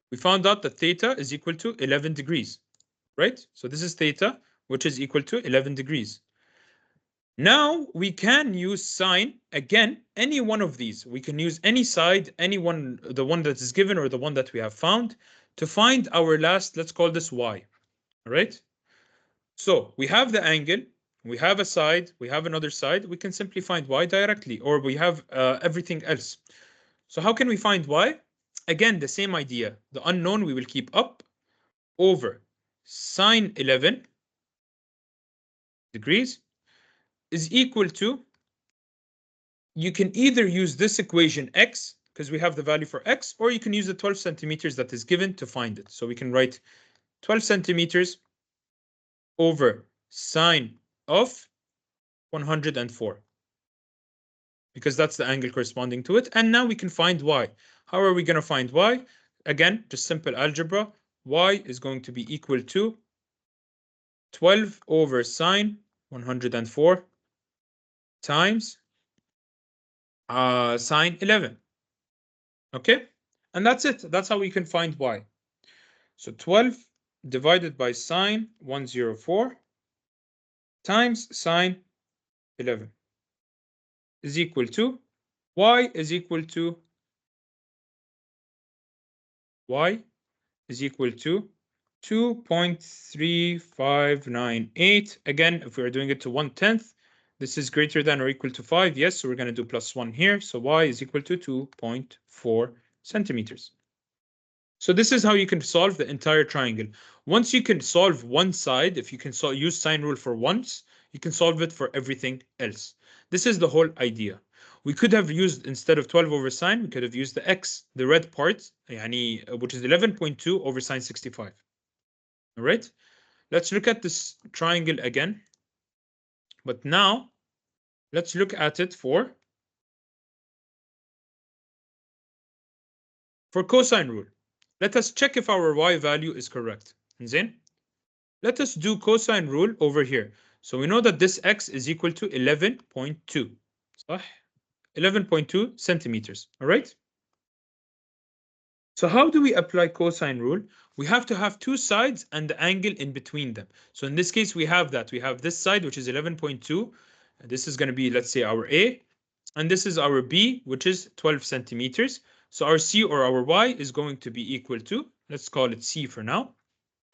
we found out that theta is equal to 11 degrees. Right? So this is theta, which is equal to 11 degrees. Now we can use sine, again, any one of these. We can use any side, any one, the one that is given or the one that we have found, to find our last, let's call this y. All right? So we have the angle, we have a side, we have another side. We can simply find y directly, or we have everything else. So how can we find y? Again, the same idea. The unknown we will keep up over sine 11 degrees is equal to, you can either use this equation x, because we have the value for x, or you can use the 12 centimeters that is given to find it. So we can write 12 centimeters over sine of 104, because that's the angle corresponding to it. And now we can find y. How are we going to find y? Again, just simple algebra. Y is going to be equal to 12 over sine 104 times sine 11. Okay? And that's it. That's how we can find y. So 12 divided by sine 104 times sine 11 is equal to y is equal to 2.3598. Again, if we're doing it to 1/10, this is greater than or equal to 5. Yes, so we're going to do +1 here. So y is equal to 2.4 centimeters. So this is how you can solve the entire triangle. Once you can solve one side, if you can use sine rule for once, you can solve it for everything else. This is the whole idea. We could have used, instead of 12 over sine, we could have used the x, the red part, which is 11.2 over sine 65. All right, let's look at this triangle again. But now, let's look at it for cosine rule. Let us check if our y value is correct. Then, let us do cosine rule over here. So we know that this x is equal to 11.2. 11.2 centimeters. All right. So how do we apply cosine rule? We have to have two sides and the angle in between them. So in this case, we have that. We have this side, which is 11.2. This is going to be, let's say, our A. And this is our B, which is 12 centimeters. So our C or our Y is going to be equal to, let's call it C for now.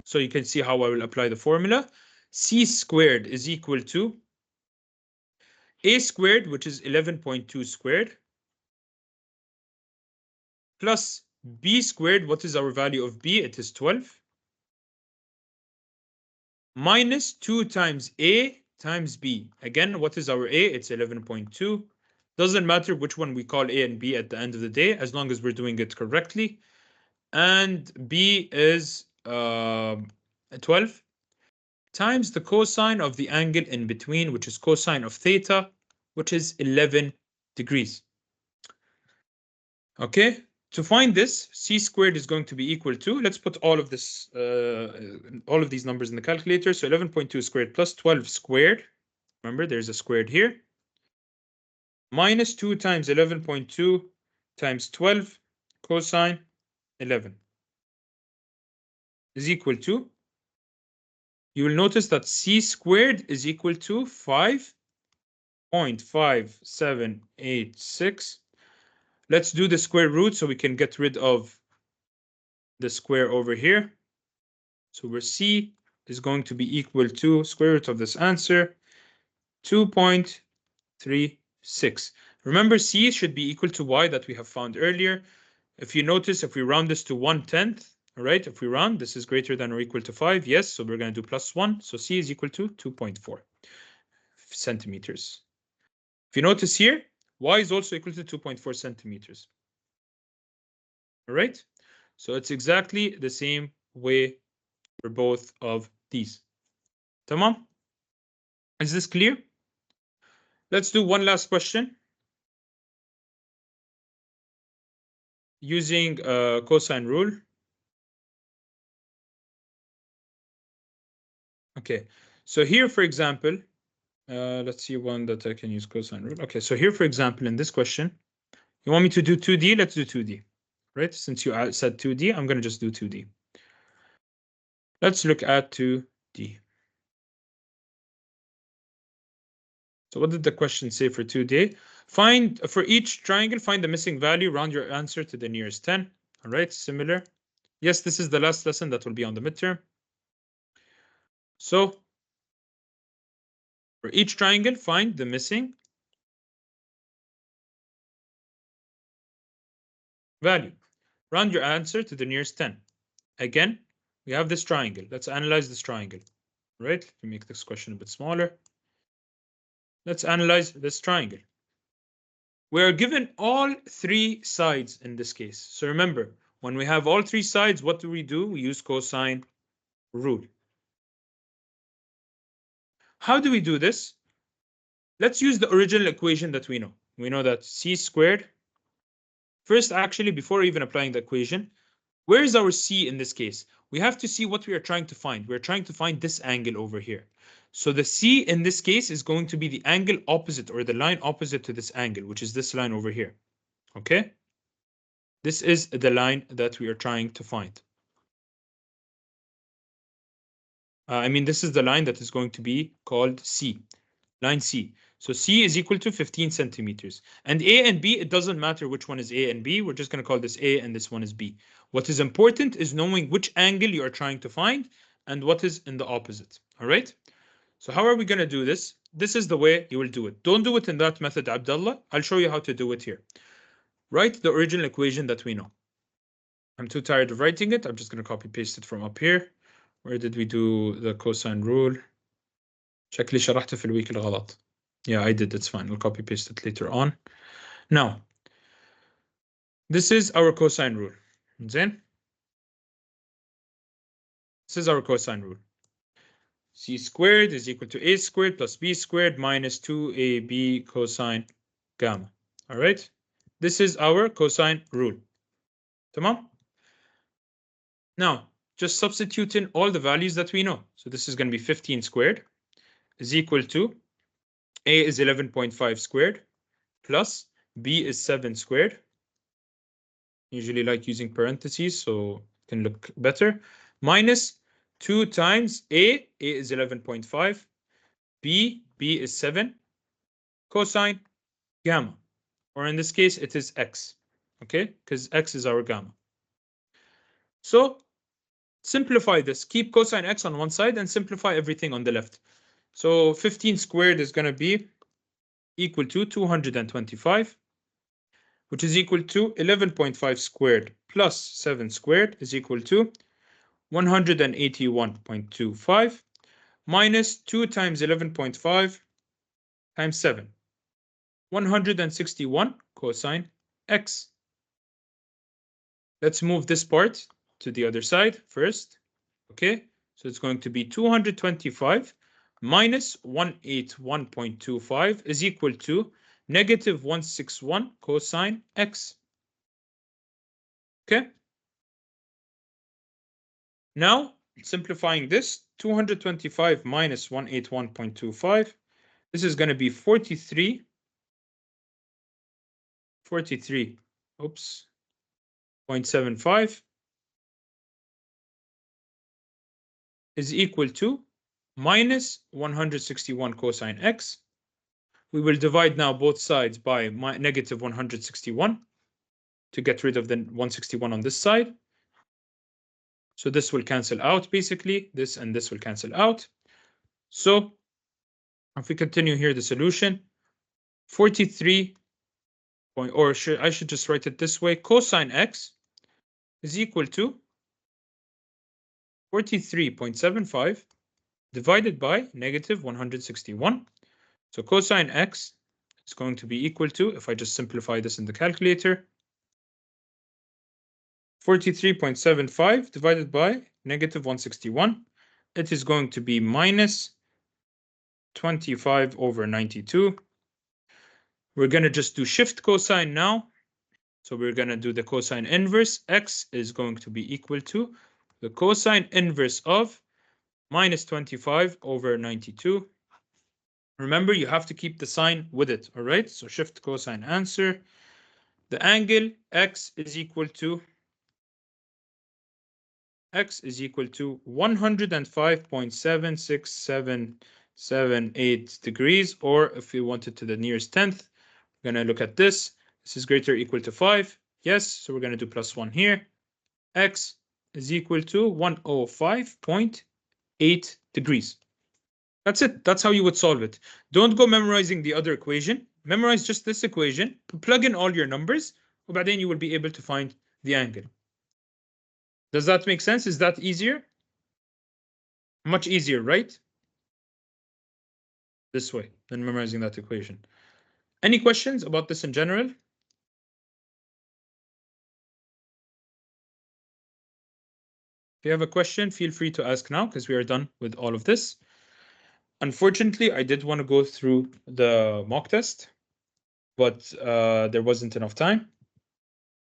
So you can see how I will apply the formula. C squared is equal to A squared, which is 11.2 squared, plus B squared. What is our value of B? It is 12. Minus 2 times A times B. Again, what is our A? It's 11.2. Doesn't matter which one we call A and B at the end of the day, as long as we're doing it correctly. And B is 12 times the cosine of the angle in between, which is cosine of theta, which is 11 degrees. Okay, to find this, C squared is going to be equal to, let's put all of this, all of these numbers in the calculator. So 11.2 squared plus 12 squared. Remember, there's a squared here. Minus 2 times 11.2 times 12 cosine 11 is equal to, you will notice that C squared is equal to 5.5786. Let's do the square root so we can get rid of the square over here. So where C is going to be equal to square root of this answer, 2.36. Remember, C should be equal to Y that we have found earlier. If you notice, if we round this to 1/10, all right, if we round, this is greater than or equal to 5. Yes, so we're going to do +1. So C is equal to 2.4 centimeters. If you notice here, Y is also equal to 2.4 centimeters. All right, so it's exactly the same way for both of these. Tamam? Is this clear? Let's do one last question using cosine rule. Okay, so here, for example, let's see one that I can use cosine rule. Okay, so here, for example, in this question, you want me to do 2D? Let's do 2D, right? Since you said 2D, I'm going to just do 2D. Let's look at 2D. So what did the question say for 2D? Find, for each triangle, find the missing value, round your answer to the nearest 10. All right, similar. Yes, this is the last lesson that will be on the midterm. So for each triangle, find the missing value. Round your answer to the nearest 10. Again, we have this triangle. Let's analyze this triangle. Right? Let me make this question a bit smaller. Let's analyze this triangle. We are given all three sides in this case. So remember, when we have all three sides, what do? We use cosine rule. How do we do this? Let's use the original equation that we know. We know that C squared. First, actually, before even applying the equation, where is our C in this case? We have to see what we are trying to find. We're trying to find this angle over here. So the C in this case is going to be the angle opposite, or the line opposite to this angle, which is this line over here. Okay? This is the line that we are trying to find. This is the line that is going to be called C, line C. So C is equal to 15 centimeters. And A and B, it doesn't matter which one is A and B. We're just going to call this A and this one is B. What is important is knowing which angle you are trying to find and what is in the opposite. All right? So how are we going to do this? This is the way you will do it. Don't do it in that method, Abdullah. I'll show you how to do it here. Write the original equation that we know. I'm too tired of writing it. I'm just going to copy paste it from up here. Where did we do the cosine rule? شكلي شرحته في الويك الغلط. Yeah, I did. It's fine. We'll copy paste it later on. Now, this is our cosine rule. Then, this is our cosine rule. C squared is equal to A squared plus B squared minus 2AB cosine gamma. All right? This is our cosine rule. Tamam? Now, just substitute in all the values that we know. So this is going to be 15 squared is equal to A is 11.5 squared plus B is 7 squared. Usually like using parentheses so it can look better. Minus 2 times A is 11.5, B is 7, cosine gamma. Or in this case, it is X, okay? Because X is our gamma. So simplify this. Keep cosine X on one side and simplify everything on the left. So 15 squared is going to be equal to 225, which is equal to 11.5 squared plus 7 squared is equal to 181.25 minus 2 times 11.5 times 7. 161 cosine X. Let's move this part to the other side first. Okay, so it's going to be 225 minus 181.25 is equal to negative 161 cosine X. Okay. Now, simplifying this, 225 minus 181.25, this is going to be 43, oops, 0.75 is equal to minus 161 cosine X. We will divide now both sides by negative 161 to get rid of the 161 on this side. So this will cancel out, basically. This and this will cancel out. So if we continue here, the solution, 43, I should just write it this way, cosine X is equal to 43.75 divided by negative 161. So cosine X is going to be equal to, if I just simplify this in the calculator, 43.75 divided by negative 161. It is going to be minus 25 over 92. We're going to just do shift cosine now. So we're going to do the cosine inverse. X is going to be equal to the cosine inverse of minus 25 over 92. Remember, you have to keep the sign with it, all right? So shift cosine answer. The angle X is equal to 105.76778 degrees, or if we want it to the nearest tenth, we're going to look at this. This is greater or equal to 5. Yes, so we're going to do plus 1 here. X is equal to 105.8 degrees. That's it. That's how you would solve it. Don't go memorizing the other equation. Memorize just this equation. Plug in all your numbers, and then you will be able to find the angle. Does that make sense? Is that easier? Much easier, right? This way than memorizing that equation. Any questions about this in general? If you have a question, feel free to ask now because we are done with all of this. Unfortunately, I did want to go through the mock test, but there wasn't enough time.